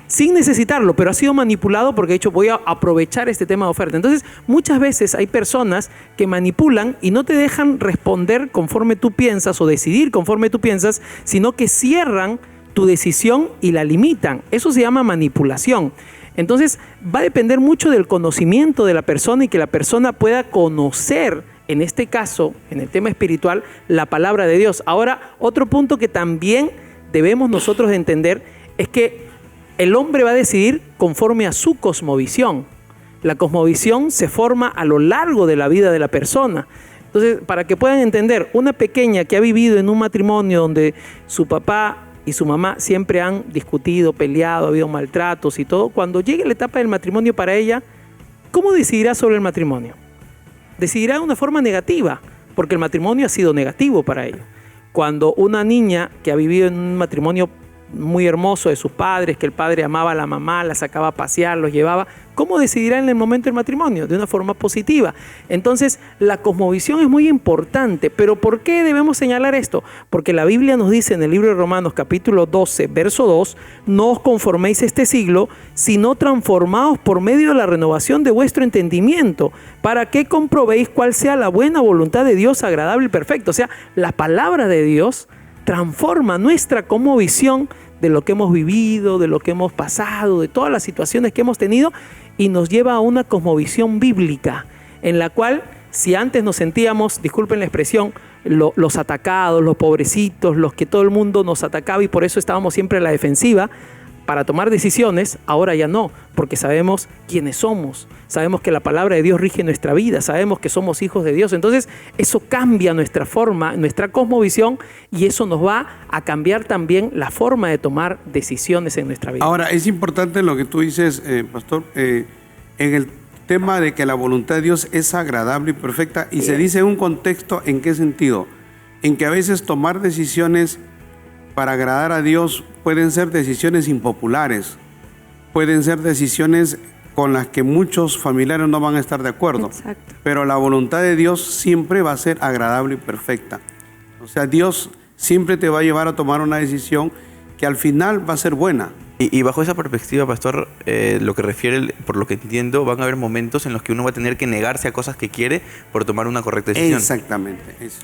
Sin necesitarlo, pero ha sido manipulado porque de hecho voy a aprovechar este tema de oferta. Entonces muchas veces hay personas que manipulan y no te dejan responder conforme tú piensas o decidir conforme tú piensas, sino que cierran tu decisión y la limitan. Eso se llama manipulación. Entonces va a depender mucho del conocimiento de la persona y que la persona pueda conocer, en este caso, en el tema espiritual, la palabra de Dios. Ahora, otro punto que también debemos nosotros entender es que el hombre va a decidir conforme a su cosmovisión. La cosmovisión se forma a lo largo de la vida de la persona. Entonces, para que puedan entender, una pequeña que ha vivido en un matrimonio donde su papá y su mamá siempre han discutido, peleado, ha habido maltratos y todo, cuando llegue la etapa del matrimonio para ella, ¿cómo decidirá sobre el matrimonio? Decidirá de una forma negativa, porque el matrimonio ha sido negativo para ella. Cuando una niña que ha vivido en un matrimonio muy hermoso de sus padres, que el padre amaba a la mamá, la sacaba a pasear, los llevaba, ¿cómo decidirá en el momento del matrimonio? De una forma positiva. Entonces, la cosmovisión es muy importante. ¿Pero por qué debemos señalar esto? Porque la Biblia nos dice en el libro de Romanos, capítulo 12, verso 2, no os conforméis a este siglo, sino transformaos por medio de la renovación de vuestro entendimiento, para que comprobéis cuál sea la buena voluntad de Dios, agradable y perfecta. O sea, la palabra de Dios transforma nuestra cosmovisión de lo que hemos vivido, de lo que hemos pasado, de todas las situaciones que hemos tenido, y nos lleva a una cosmovisión bíblica, en la cual, si antes nos sentíamos, disculpen la expresión, los atacados, los pobrecitos, los que todo el mundo nos atacaba y por eso estábamos siempre a la defensiva para tomar decisiones, ahora ya no, porque sabemos quiénes somos, sabemos que la palabra de Dios rige nuestra vida, sabemos que somos hijos de Dios. Entonces eso cambia nuestra forma, nuestra cosmovisión, y eso nos va a cambiar también la forma de tomar decisiones en nuestra vida. Ahora, es importante lo que tú dices, pastor, en el tema de que la voluntad de Dios es agradable y perfecta, y se dice en un contexto, ¿en qué sentido? En que a veces tomar decisiones para agradar a Dios pueden ser decisiones impopulares, pueden ser decisiones con las que muchos familiares no van a estar de acuerdo. Exacto. Pero la voluntad de Dios siempre va a ser agradable y perfecta. O sea, Dios siempre te va a llevar a tomar una decisión que al final va a ser buena. Y bajo esa perspectiva, pastor, lo que refiere, por lo que entiendo, van a haber momentos en los que uno va a tener que negarse a cosas que quiere por tomar una correcta decisión. Exactamente. Eso.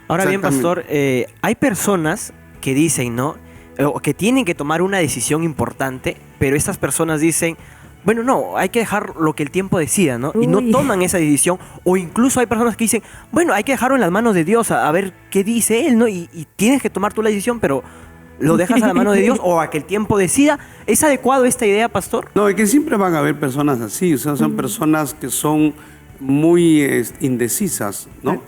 Ahora bien, Exactamente. pastor, hay personas que dicen, ¿no? O que tienen que tomar una decisión importante, pero estas personas dicen, bueno, no, hay que dejar lo que el tiempo decida, ¿no? Y no Uy. toman esa decisión. O incluso hay personas que dicen, bueno, hay que dejarlo en las manos de Dios, a ver qué dice Él, ¿no? Y tienes que tomar tú la decisión, pero lo dejas a la mano de Dios o a que el tiempo decida. ¿Es adecuado esta idea, pastor? No, es que siempre van a haber personas así. O sea, son personas que son muy indecisas, ¿no?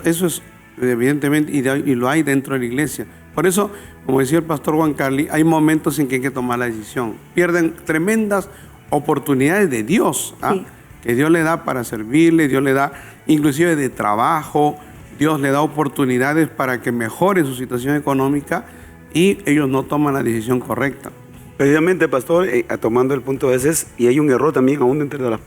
Eso es evidentemente, y lo hay dentro de la iglesia. Por eso, como decía el pastor Juan Carly, hay momentos en que hay que tomar la decisión. Pierden tremendas oportunidades de Dios, ¿ah? Sí. Que Dios le da para servirle, Dios le da inclusive de trabajo, Dios le da oportunidades para que mejore su situación económica y ellos no toman la decisión correcta. Precisamente, pastor, tomando el punto de ese, y hay un error también aún dentro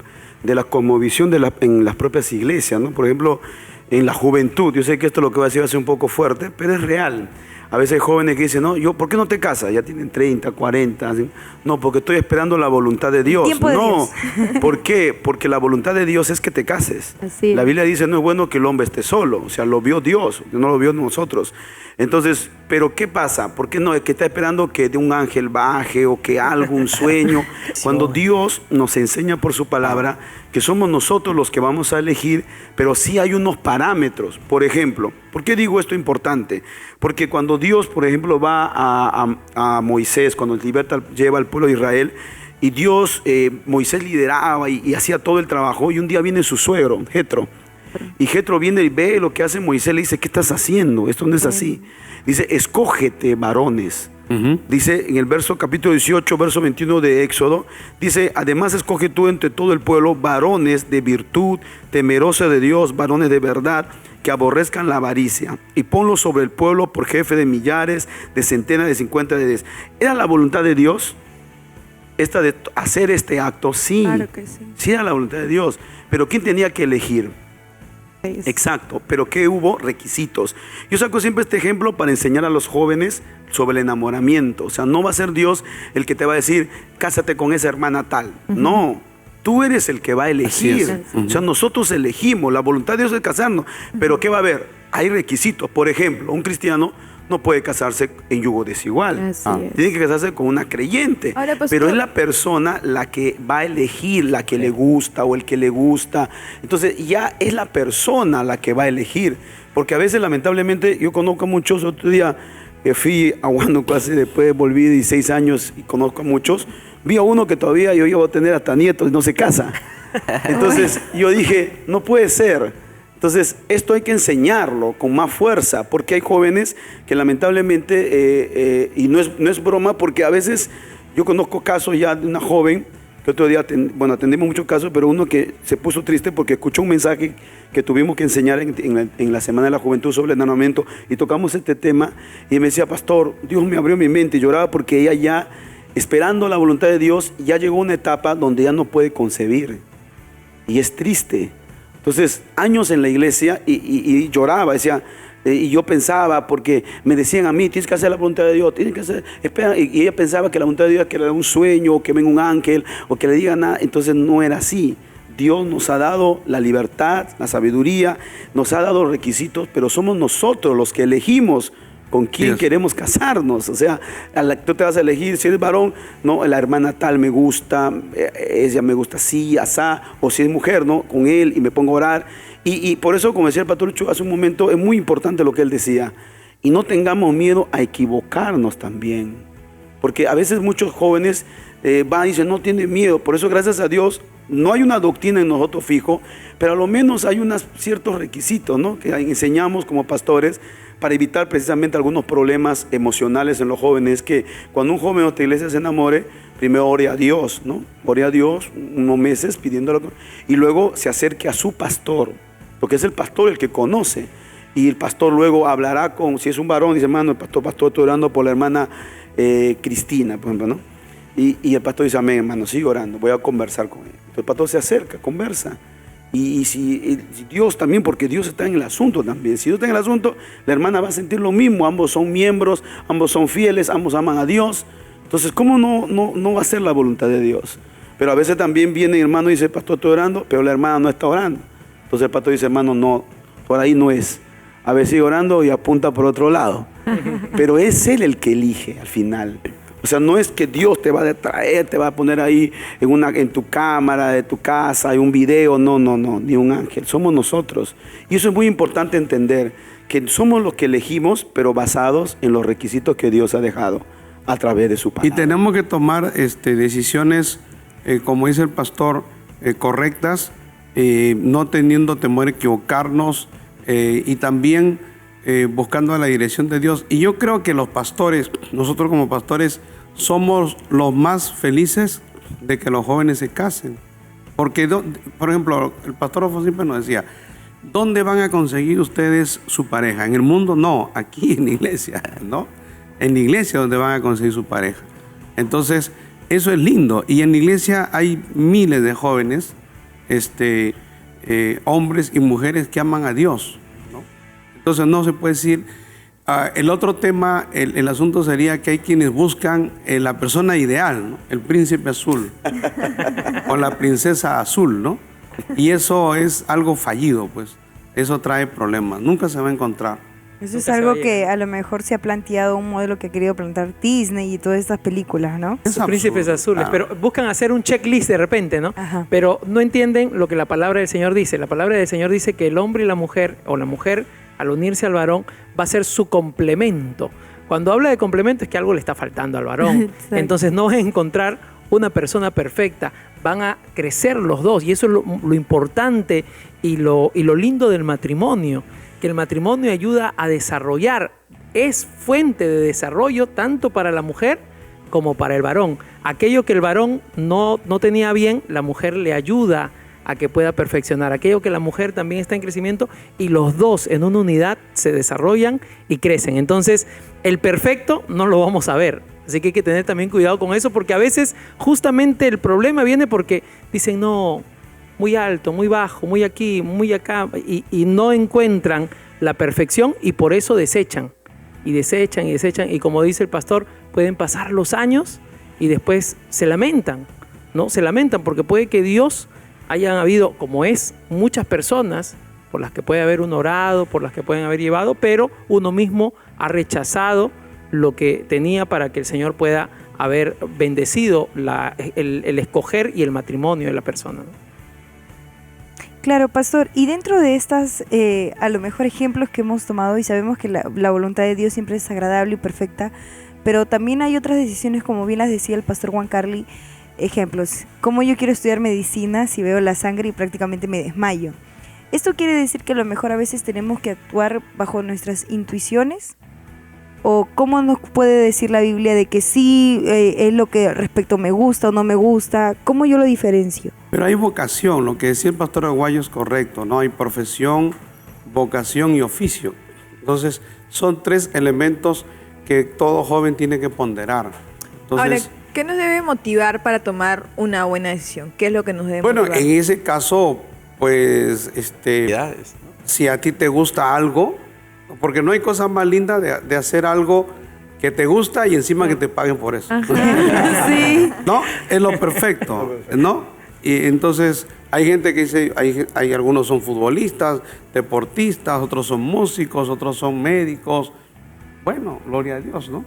de la cosmovisión en las propias iglesias, ¿no? Por ejemplo, en la juventud, yo sé que esto lo que voy a decir va a ser un poco fuerte, pero es real. A veces hay jóvenes que dicen, no, ¿por qué no te casas? Ya tienen 30, 40. Así. No, porque estoy esperando la voluntad de Dios. Tiempo de No, Dios. ¿por qué? Porque la voluntad de Dios es que te cases. Así es. La Biblia dice, no es bueno que el hombre esté solo. O sea, lo vio Dios, no lo vio nosotros. Entonces, ¿pero qué pasa? ¿Por qué no? Es que está esperando que de un ángel baje o que algo, un sueño. Cuando Dios nos enseña por su palabra que somos nosotros los que vamos a elegir, pero sí hay unos parámetros. Por ejemplo, ¿por qué digo esto importante? Porque cuando Dios, por ejemplo, va a Moisés, cuando lleva al pueblo de Israel, y Dios, Moisés lideraba y hacía todo el trabajo, y un día viene su suegro, Jetro, y Jetro viene y ve lo que hace Moisés, le dice, ¿qué estás haciendo? Esto no es así. Dice, escógete varones. Dice en el capítulo 18, verso 21 de Éxodo, dice, además escoge tú entre todo el pueblo varones de virtud, temerosos de Dios, varones de verdad, que aborrezcan la avaricia, y ponlos sobre el pueblo por jefe de millares, de centenas, de 50, de 10. ¿Era la voluntad de Dios esta de hacer este acto? Sí, Claro que sí. sí era la voluntad de Dios, pero ¿quién tenía que elegir? Exacto, pero ¿qué hubo? Requisitos. Yo saco siempre este ejemplo para enseñar a los jóvenes sobre el enamoramiento. O sea, no va a ser Dios el que te va a decir, cásate con esa hermana tal. No, tú eres el que va a elegir. Así es. O sea, nosotros elegimos, la voluntad de Dios es casarnos. Pero ¿qué va a haber? Hay requisitos. Por ejemplo, un cristiano no puede casarse en yugo desigual. Así es. Tiene que casarse con una creyente. Ahora, pastor, pero es la persona la que va a elegir, la que le gusta o el que le gusta. Entonces ya es la persona la que va a elegir. Porque a veces, lamentablemente, yo conozco a muchos. Otro día fui a Huánuco, después volví 16 años y conozco a muchos. Vi a uno que todavía yo iba a tener hasta nietos y no se casa. Entonces yo dije, no puede ser. Entonces, esto hay que enseñarlo con más fuerza, porque hay jóvenes que lamentablemente, y no es broma, porque a veces yo conozco casos ya de una joven, que otro día, atendimos muchos casos, pero uno que se puso triste porque escuchó un mensaje que tuvimos que enseñar en la Semana de la Juventud sobre el enamoramiento, y tocamos este tema, y me decía, pastor, Dios me abrió mi mente, y lloraba porque ella ya, esperando la voluntad de Dios, ya llegó a una etapa donde ya no puede concebir, y es triste. Entonces, años en la iglesia y lloraba, decía, y yo pensaba, porque me decían a mí, tienes que hacer la voluntad de Dios, tienes que hacer, espera, y ella pensaba que la voluntad de Dios era un sueño, o que venga un ángel, o que le diga nada. Entonces no era así. Dios nos ha dado la libertad, la sabiduría, nos ha dado requisitos, pero somos nosotros los que elegimos con quién queremos casarnos. O sea, tú te vas a elegir, si eres varón, no, la hermana tal me gusta, ella me gusta así, asá, o si es mujer, no, con él, y me pongo a orar. Y por eso, como decía el pastor Lucho hace un momento, es muy importante lo que él decía. Y no tengamos miedo a equivocarnos también. Porque a veces muchos jóvenes van y dicen, no tienen miedo. Por eso, gracias a Dios, no hay una doctrina en nosotros fijo, pero a lo menos hay unos ciertos requisitos, ¿no?, que enseñamos como pastores, para evitar precisamente algunos problemas emocionales en los jóvenes, que cuando un joven de otra iglesia se enamore, primero ore a Dios, ¿no? Ore a Dios unos meses pidiéndolo, y luego se acerque a su pastor, porque es el pastor el que conoce, y el pastor luego hablará con, si es un varón, dice, hermano, pastor, estoy orando por la hermana Cristina, por ejemplo, ¿no? Y el pastor dice, amén, hermano, sigue orando, voy a conversar con él. Entonces el pastor se acerca, conversa. Y si Dios también, porque Dios está en el asunto también. Si Dios está en el asunto, la hermana va a sentir lo mismo. Ambos son miembros, ambos son fieles, ambos aman a Dios. Entonces, ¿cómo no va a ser la voluntad de Dios? Pero a veces también viene el hermano y dice, pastor, estoy orando, pero la hermana no está orando. Entonces el pastor dice, hermano, no, por ahí no es. A veces sigue orando y apunta por otro lado. Pero es Él el que elige al final. O sea, no es que Dios te va a traer, te va a poner ahí en tu cámara de tu casa, hay un video, no, ni un ángel, somos nosotros. Y eso es muy importante entender, que somos los que elegimos, pero basados en los requisitos que Dios ha dejado a través de su palabra. Y tenemos que tomar decisiones, como dice el pastor, correctas, no teniendo temor a equivocarnos, y también buscando la dirección de Dios. Y yo creo que los pastores, nosotros como pastores, somos los más felices de que los jóvenes se casen. Porque, por ejemplo, el pastor Ofo siempre nos decía, ¿dónde van a conseguir ustedes su pareja? ¿En el mundo? No, aquí en la iglesia, ¿no? En la iglesia donde van a conseguir su pareja. Entonces, eso es lindo. Y en la iglesia hay miles de jóvenes, hombres y mujeres que aman a Dios, ¿no? Entonces no se puede decir, el otro tema, el asunto sería que hay quienes buscan la persona ideal, ¿no? El príncipe azul o la princesa azul, ¿no? Y eso es algo fallido, pues. Eso trae problemas, nunca se va a encontrar. Eso es algo que a lo mejor se ha planteado, un modelo que ha querido plantear Disney y todas estas películas, ¿no? Sus príncipes azules, pero buscan hacer un checklist de repente, ¿no? Ajá. Pero no entienden lo que la palabra del Señor dice. La palabra del Señor dice que el hombre y la mujer, o la mujer al unirse al varón, va a ser su complemento. Cuando habla de complemento es que algo le está faltando al varón. Entonces no vas a encontrar una persona perfecta, van a crecer los dos, y eso es lo importante y lo lindo del matrimonio, que el matrimonio ayuda a desarrollar, es fuente de desarrollo tanto para la mujer como para el varón. Aquello que el varón no tenía bien, la mujer le ayuda a que pueda perfeccionar. Aquello que la mujer también está en crecimiento, y los dos en una unidad se desarrollan y crecen. Entonces, el perfecto no lo vamos a ver. Así que hay que tener también cuidado con eso, porque a veces justamente el problema viene porque dicen, no, muy alto, muy bajo, muy aquí, muy acá, y no encuentran la perfección, y por eso desechan, y como dice el pastor, pueden pasar los años y después se lamentan, ¿no? Se lamentan porque puede que Dios hayan habido, como es, muchas personas por las que puede haber uno orado, por las que pueden haber llevado, pero uno mismo ha rechazado lo que tenía para que el Señor pueda haber bendecido el escoger y el matrimonio de la persona, ¿no? Claro, pastor, y dentro de estas, a lo mejor ejemplos que hemos tomado, y sabemos que la voluntad de Dios siempre es agradable y perfecta, pero también hay otras decisiones, como bien las decía el pastor Juan Carly, ejemplos, como yo quiero estudiar medicina si veo la sangre y prácticamente me desmayo. ¿Esto quiere decir que a lo mejor a veces tenemos que actuar bajo nuestras intuiciones? ¿O cómo nos puede decir la Biblia de que sí es lo que respecto me gusta o no me gusta? ¿Cómo yo lo diferencio? Pero hay vocación, lo que decía el pastor Aguayo es correcto, ¿no? Hay profesión, vocación y oficio. Entonces, son tres elementos que todo joven tiene que ponderar. Entonces, ahora, ¿qué nos debe motivar para tomar una buena decisión? ¿Qué es lo que nos debe motivar? Bueno, en ese caso, pues, si a ti te gusta algo, porque no hay cosa más linda de hacer algo que te gusta y encima que te paguen por eso. Sí. ¿No? Es lo perfecto, ¿no? Y entonces hay gente que dice, hay algunos son futbolistas, deportistas, otros son músicos, otros son médicos. Bueno, gloria a Dios, ¿no?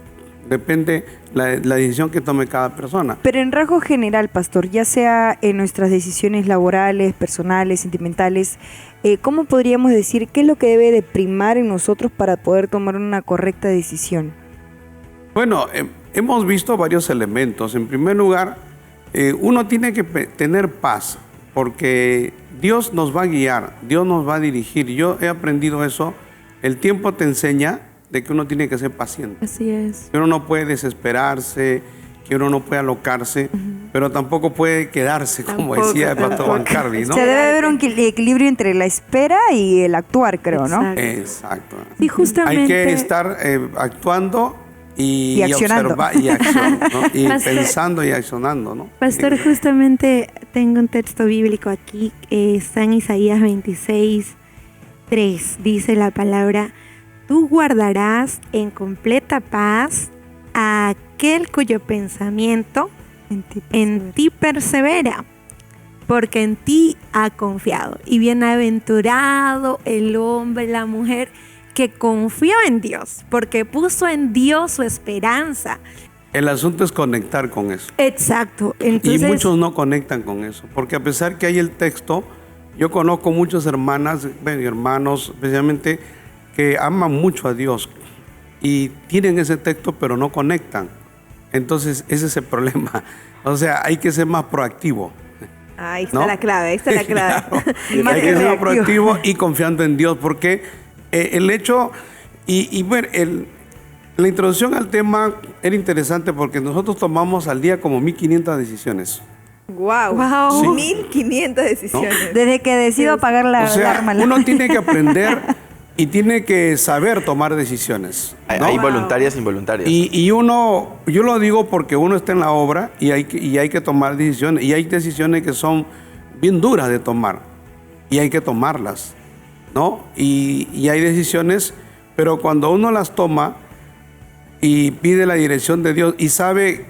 Depende la decisión que tome cada persona. Pero en rasgo general, pastor, ya sea en nuestras decisiones laborales, personales, sentimentales, ¿cómo podríamos decir qué es lo que debe de primar en nosotros para poder tomar una correcta decisión? Bueno, hemos visto varios elementos. En primer lugar, uno tiene que tener paz, porque Dios nos va a guiar, Dios nos va a dirigir. Yo he aprendido eso. El tiempo te enseña de que uno tiene que ser paciente. Así es. Que uno no puede desesperarse, que uno no puede alocarse, pero tampoco puede quedarse, como decía el pastor Juan Carly, ¿no? Se debe haber un equilibrio entre la espera y el actuar, creo, ¿no? Exacto. Y justamente... Hay que estar actuando y accionando. y Pastor- pensando y accionando, ¿no? Pastor, justamente tengo un texto bíblico aquí, está en Isaías 26:3. Dice la palabra: tú guardarás en completa paz a aquel cuyo pensamiento en ti persevera, porque en ti ha confiado. Y bienaventurado el hombre, la mujer que confió en Dios, porque puso en Dios su esperanza. El asunto es conectar con eso. Exacto. Entonces, Y muchos no conectan con eso, porque a pesar que hay el texto, yo conozco muchas hermanas, bueno, y hermanos, especialmente, que aman mucho a Dios y tienen ese texto, pero no conectan. Entonces, ese es el problema. O sea, hay que ser más proactivo. Ahí está ¿no? la clave, ahí está la clave. Claro. Hay que ser más proactivo y confiando en Dios, porque el hecho, bueno, la introducción al tema era interesante porque nosotros tomamos al día como 1500 decisiones. Wow, Wow. 1500 decisiones. Desde que decido apagar la O sea, alarma. uno tiene que aprender y tiene que saber tomar decisiones, ¿no? Hay voluntarias e involuntarias. Y uno, yo lo digo porque uno está en la obra y hay que tomar decisiones. Y hay decisiones que son bien duras de tomar y hay que tomarlas, ¿no? Y hay decisiones, pero cuando uno las toma y pide la dirección de Dios y sabe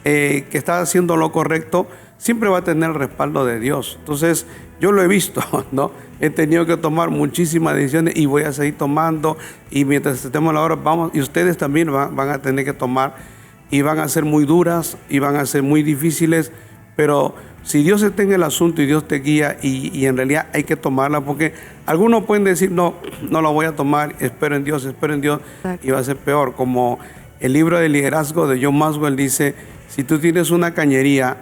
que está haciendo lo correcto, siempre va a tener el respaldo de Dios. Entonces, yo lo he visto, ¿no? He tenido que tomar muchísimas decisiones y voy a seguir tomando. Y mientras estemos en la obra, vamos, y ustedes también van a tener que tomar, y van a ser muy duras y van a ser muy difíciles, pero si Dios está en el asunto y Dios te guía, y en realidad hay que tomarla, porque algunos pueden decir, no lo voy a tomar, espero en Dios, y va a ser peor. Como el libro de liderazgo de John Maxwell dice, si tú tienes una cañería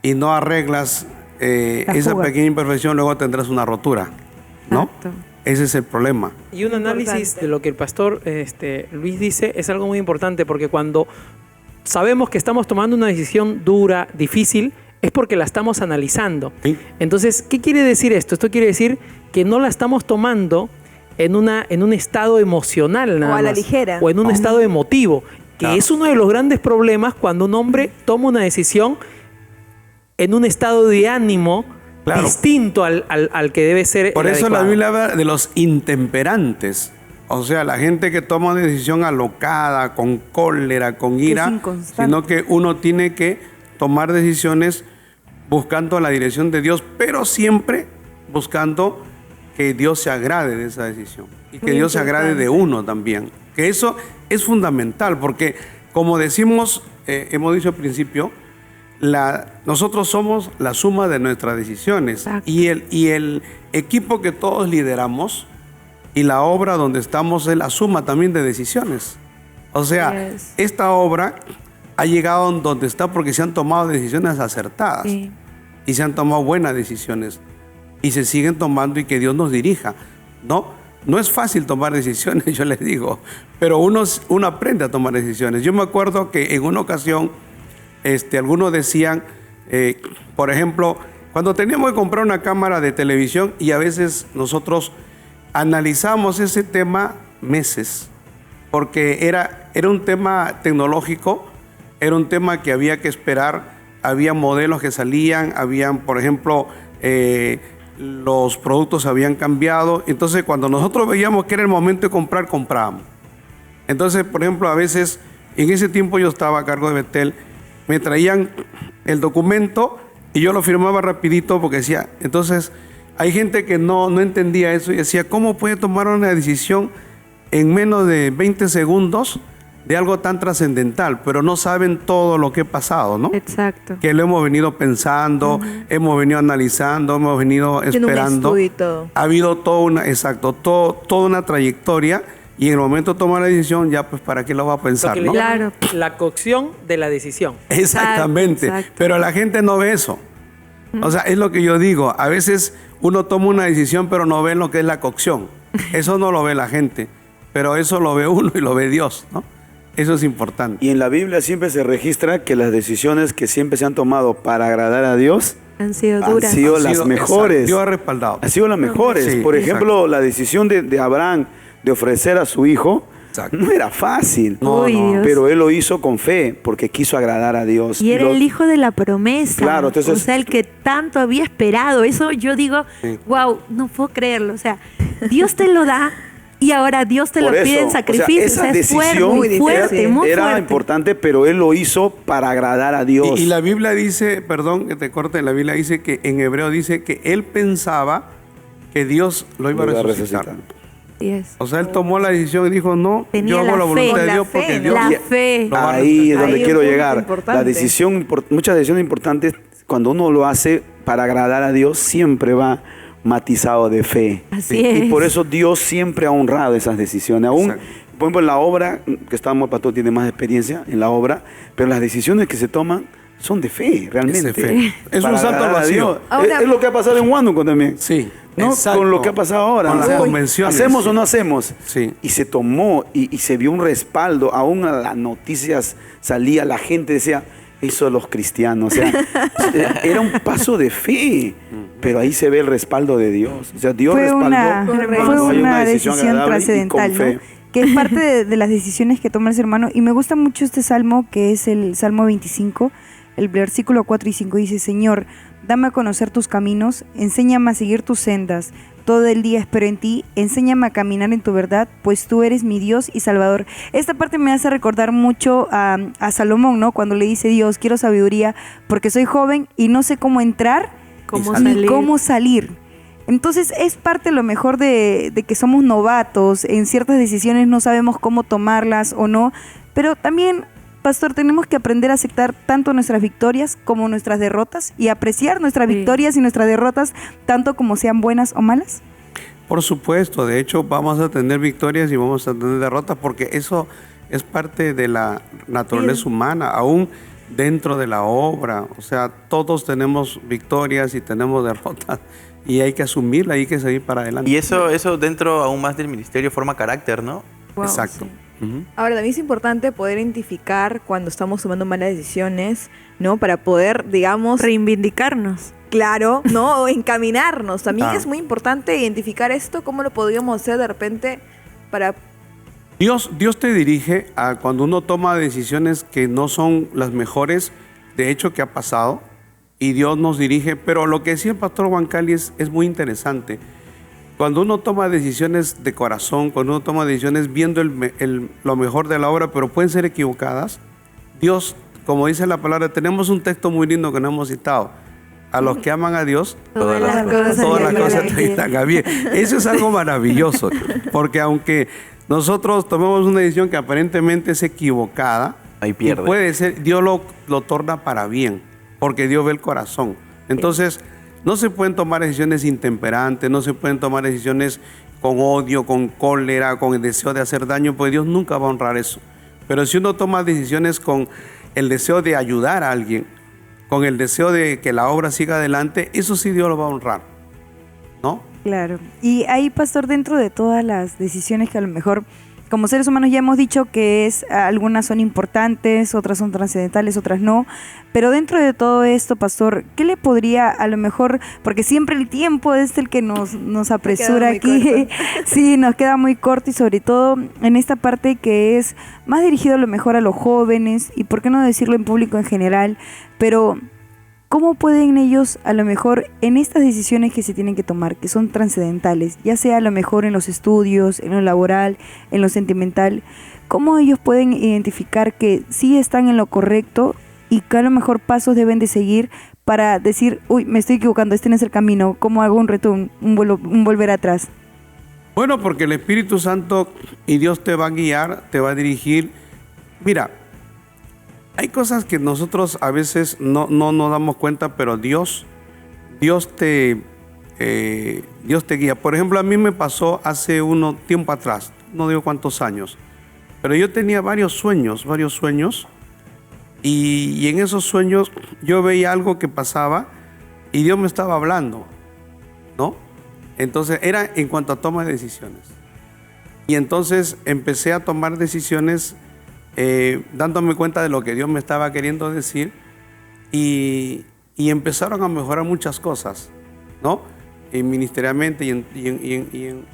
y no arreglas esa fuga. pequeña imperfección, luego tendrás una rotura, ¿no? Exacto. Ese es el problema. Y un análisis Importante. de lo que el pastor Luis dice es algo muy importante, porque cuando sabemos que estamos tomando una decisión dura, difícil, es porque la estamos analizando. Sí. Entonces, ¿qué quiere decir esto? Esto quiere decir que no la estamos tomando en un estado emocional nada O a la más, ligera. o en un estado emotivo, que Claro. es uno de los grandes problemas cuando un hombre toma una decisión en un estado de ánimo Claro. distinto al que debe ser. Por el eso la adecuado. Biblia habla de los intemperantes. O sea, la gente que toma una decisión alocada, con cólera, con ira, inconstante. sino que uno tiene que tomar decisiones buscando la dirección de Dios, pero siempre buscando que Dios se agrade de esa decisión y que Muy Dios se agrade de importante. uno también. Que eso es fundamental, porque como decimos, hemos dicho al principio, nosotros somos la suma de nuestras decisiones. Exacto. Y el equipo que todos lideramos y la obra donde estamos es la suma también de decisiones. O sea, Yes. esta obra ha llegado donde está porque se han tomado decisiones acertadas Sí. y se han tomado buenas decisiones y se siguen tomando, y que Dios nos dirija, ¿no? No es fácil tomar decisiones, yo les digo, pero uno aprende a tomar decisiones. Yo me acuerdo que en una ocasión algunos decían, por ejemplo, cuando teníamos que comprar una cámara de televisión, y a veces nosotros analizamos ese tema meses, porque era un tema tecnológico, era un tema que había que esperar, había modelos que salían, habían, por ejemplo, los productos habían cambiado. Entonces, cuando nosotros veíamos que era el momento de comprar, comprábamos. Entonces, por ejemplo, a veces, en ese tiempo yo estaba a cargo de Betel, me traían el documento y yo lo firmaba rapidito porque decía, entonces, hay gente que no entendía eso y decía, ¿cómo puede tomar una decisión en menos de 20 segundos de algo tan trascendental? Pero no saben todo lo que ha pasado, ¿no? Exacto. Que lo hemos venido pensando, hemos venido analizando, hemos venido Tiene un esperando. estudio y todo. Ha habido toda una trayectoria, y en el momento de tomar la decisión, ya pues para qué lo va a Lo pensar, que le ¿no? llaman Claro. la cocción de la decisión. Exactamente. Exacto. Pero la gente no ve eso. O sea, es lo que yo digo. A veces uno toma una decisión, pero no ve lo que es la cocción. Eso no lo ve la gente, pero eso lo ve uno y lo ve Dios, ¿no? Eso es importante. Y en la Biblia siempre se registra que las decisiones que siempre se han tomado para agradar a Dios Han sido han duras. sido Ha las sido- mejores. exacto, Dios ha respaldado. Han sido las mejores. Sí, Por exacto. ejemplo, la decisión de Abraham de ofrecer a su hijo No era fácil, Uy, Dios. pero él lo hizo con fe porque quiso agradar a Dios. Y era lo- el hijo de la promesa. Claro, entonces- o sea, el que tanto había esperado. Eso yo digo, wow, no puedo creerlo. O sea, Dios te lo da y ahora Dios te lo Por pide en eso, sacrificio. esa O sea, es fuerte, decisión muy fuerte, muy era fuerte. importante, pero él lo hizo para agradar a Dios. Y la Biblia dice, perdón que te corte, la Biblia dice que en hebreo dice que él pensaba que Dios lo iba a resucitar. Así es. O sea, él tomó la decisión y dijo, no, Tenía yo hago la la voluntad fe. de La Dios fe, porque ¿no? Dios La fe. lo va a Ahí es Ahí donde un quiero punto llegar. importante. La decisión, muchas decisiones importantes, cuando uno lo hace para agradar a Dios, siempre va matizado de fe. Así es. Y por eso Dios siempre ha honrado esas decisiones. Aún, Exacto. por ejemplo, en la obra, que estamos, pastor tiene más experiencia en la obra, pero las decisiones que se toman son de fe, realmente. Es de fe. Es Para un salto al agradar a vacío. Dios. Ahora- Es lo que ha pasado en Huánuco también. Sí, ¿No? exacto. Con lo que ha pasado ahora. Con las O sea, convenciones. ¿hacemos o no hacemos? Sí. Y se tomó y se vio un respaldo. Aún a las noticias salía, la gente decía, eso los cristianos. O sea, era un paso de fe. Pero ahí se ve el respaldo de Dios. O sea, Dios Fue respaldó. una, Correcto. fue cuando hay una decisión agradable y con trascendental, fe. ¿no? Que es parte de las decisiones que toma el ser humano. Y me gusta mucho este salmo, que es el Salmo 25, el versículo 4 y 5. Dice, Señor, dame a conocer tus caminos, enséñame a seguir tus sendas. Todo el día espero en ti, enséñame a caminar en tu verdad, pues tú eres mi Dios y Salvador. Esta parte me hace recordar mucho a Salomón, ¿no? Cuando le dice Dios, quiero sabiduría porque soy joven y no sé cómo entrar ¿Cómo ni salir? cómo salir. Entonces es parte a lo mejor de que somos novatos, en ciertas decisiones no sabemos cómo tomarlas o no, pero también, pastor, tenemos que aprender a aceptar tanto nuestras victorias como nuestras derrotas y apreciar nuestras Sí. victorias y nuestras derrotas tanto como sean buenas o malas. Por supuesto, de hecho vamos a tener victorias y vamos a tener derrotas porque eso es parte de la naturaleza humana, aún dentro de la obra. O sea, todos tenemos victorias y tenemos derrotas y hay que asumirla, hay que seguir para adelante. Y eso dentro aún más del ministerio forma carácter, ¿no? Wow, Exacto. sí. Ujú. Ahora, también es importante poder identificar cuando estamos tomando malas decisiones, ¿no? Para poder, digamos, Reivindicarnos. claro, ¿no? O encaminarnos. También Ah. es muy importante identificar esto, cómo lo podríamos hacer de repente para... Dios te dirige a cuando uno toma decisiones que no son las mejores, de hecho, que ha pasado, y Dios nos dirige. Pero lo que decía el pastor Juan Cali es muy interesante. Cuando uno toma decisiones de corazón, cuando uno toma decisiones viendo lo mejor de la obra, pero pueden ser equivocadas, Dios, como dice la palabra, tenemos un texto muy lindo que no hemos citado. A los que aman a Dios, Todas las cosas todas las ayudan a cosas bien. te ayudan a bien. Eso es algo maravilloso, porque aunque nosotros tomemos una decisión que aparentemente es equivocada, Ahí y pierde. puede ser, Dios lo torna para bien, porque Dios ve el corazón. Entonces, no se pueden tomar decisiones intemperantes, no se pueden tomar decisiones con odio, con cólera, con el deseo de hacer daño, porque Dios nunca va a honrar eso. Pero si uno toma decisiones con el deseo de ayudar a alguien, con el deseo de que la obra siga adelante, eso sí Dios lo va a honrar, ¿no? Claro. Y ahí, pastor, dentro de todas las decisiones que a lo mejor como seres humanos ya hemos dicho que algunas son importantes, otras son trascendentales, otras no, pero dentro de todo esto, pastor, ¿qué le podría a lo mejor, porque siempre el tiempo es el que nos apresura muy aquí, corto. sí, nos queda muy corto y sobre todo en esta parte que es más dirigido a lo mejor a los jóvenes y por qué no decirlo en público en general, pero ¿cómo pueden ellos, a lo mejor, en estas decisiones que se tienen que tomar, que son trascendentales, ya sea a lo mejor en los estudios, en lo laboral, en lo sentimental, cómo ellos pueden identificar que sí están en lo correcto y que a lo mejor pasos deben de seguir para decir, uy, me estoy equivocando, este no es el camino, ¿cómo hago un retorno, un volver atrás? Bueno, porque el Espíritu Santo y Dios te va a guiar, te va a dirigir. Mira, hay cosas que nosotros a veces no nos damos cuenta, pero Dios te guía. Por ejemplo, a mí me pasó hace un tiempo atrás, no digo cuántos años, pero yo tenía varios sueños, y en esos sueños yo veía algo que pasaba y Dios me estaba hablando, ¿no? Entonces era en cuanto a toma de decisiones. Y entonces empecé a tomar decisiones dándome cuenta de lo que Dios me estaba queriendo decir y empezaron a mejorar muchas cosas, ¿no? Ministerialmente y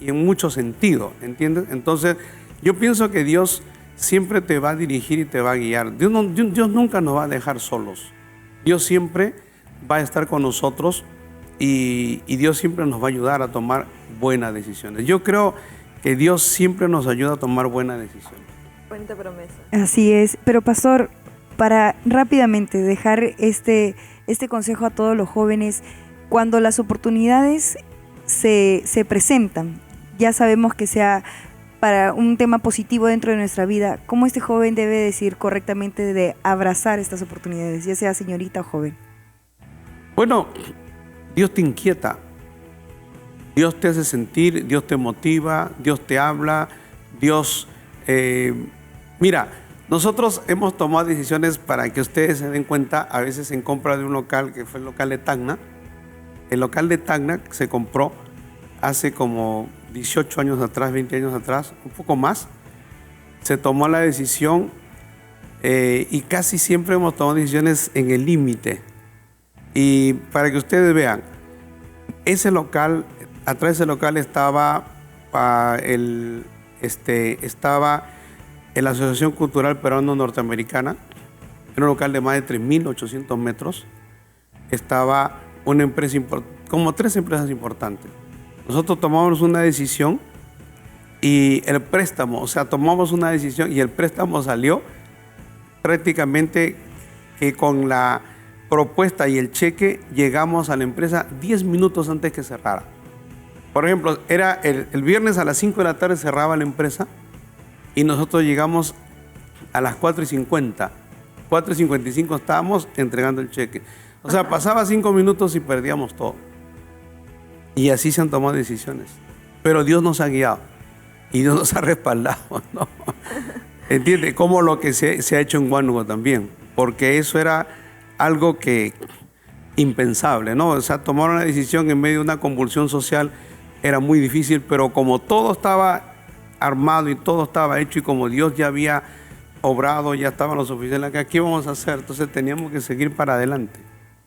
en muchos sentidos, ¿entiendes? Entonces Yo pienso que Dios siempre te va a dirigir y te va a guiar. Dios nunca nos va a dejar solos. Dios siempre va a estar con nosotros y Dios siempre nos va a ayudar a tomar buenas decisiones. Yo creo que Dios siempre nos ayuda a tomar buenas decisiones. Cuenta promesa. Así es. Pero pastor, para rápidamente dejar este consejo a todos los jóvenes, cuando las oportunidades se presentan, ya sabemos que sea para un tema positivo dentro de nuestra vida, ¿cómo este joven debe decir correctamente de abrazar estas oportunidades, ya sea señorita o joven? Bueno, Dios te inquieta, Dios te hace sentir, Dios te motiva, Dios te habla, Dios... mira, nosotros hemos tomado decisiones para que ustedes se den cuenta, a veces en compra de un local, que fue el local de Tacna. El local de Tacna se compró hace como 18 años atrás, 20 años atrás, un poco más. Se tomó la decisión y casi siempre hemos tomado decisiones en el límite. Y para que ustedes vean, ese local, atrás de ese local estaba estaba en la Asociación Cultural Peruano-Norteamericana, era un local de más de 3.800 metros. Estaba una empresa como 3 empresas importantes. Nosotros tomamos una decisión y el préstamo, o sea, tomamos una decisión y el préstamo salió prácticamente que con la propuesta y el cheque llegamos a la empresa 10 minutos antes que cerrara. Por ejemplo, era el viernes a las 5 de la tarde cerraba la empresa y nosotros llegamos a las 4:50. 4:55 estábamos entregando el cheque. O sea, pasaba 5 minutos y perdíamos todo. Y así se han tomado decisiones. Pero Dios nos ha guiado y Dios nos ha respaldado, ¿no? ¿Entiende? Como lo que se ha hecho en Huánuco también. Porque eso era algo que impensable, ¿no? O sea, tomar una decisión en medio de una convulsión social era muy difícil, pero como todo estaba armado y todo estaba hecho y como Dios ya había obrado, ya estaban los oficiales acá, ¿qué íbamos a hacer? Entonces teníamos que seguir para adelante.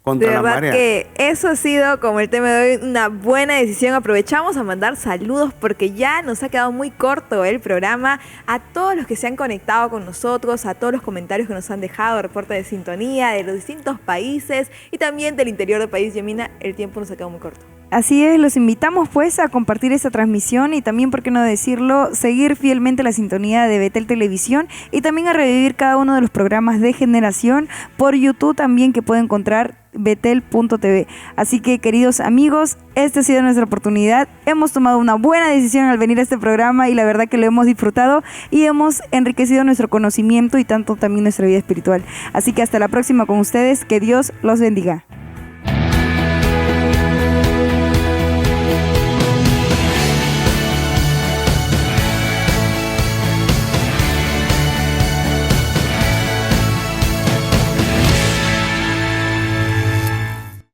Contra de la verdad marea. que eso ha sido como el tema de hoy, una buena decisión. Aprovechamos a mandar saludos porque ya nos ha quedado muy corto el programa. A todos los que se han conectado con nosotros, a todos los comentarios que nos han dejado, reporte de sintonía de los distintos países y también del interior del país. Yamina, el tiempo nos ha quedado muy corto. Así es, los invitamos pues a compartir esta transmisión y también, por qué no decirlo, seguir fielmente la sintonía de Betel Televisión y también a revivir cada uno de los programas de Generación por YouTube también, que puede encontrar betel.tv. Así que, queridos amigos, esta ha sido nuestra oportunidad. Hemos tomado una buena decisión al venir a este programa y la verdad que lo hemos disfrutado y hemos enriquecido nuestro conocimiento y tanto también nuestra vida espiritual. Así que hasta la próxima con ustedes. Que Dios los bendiga.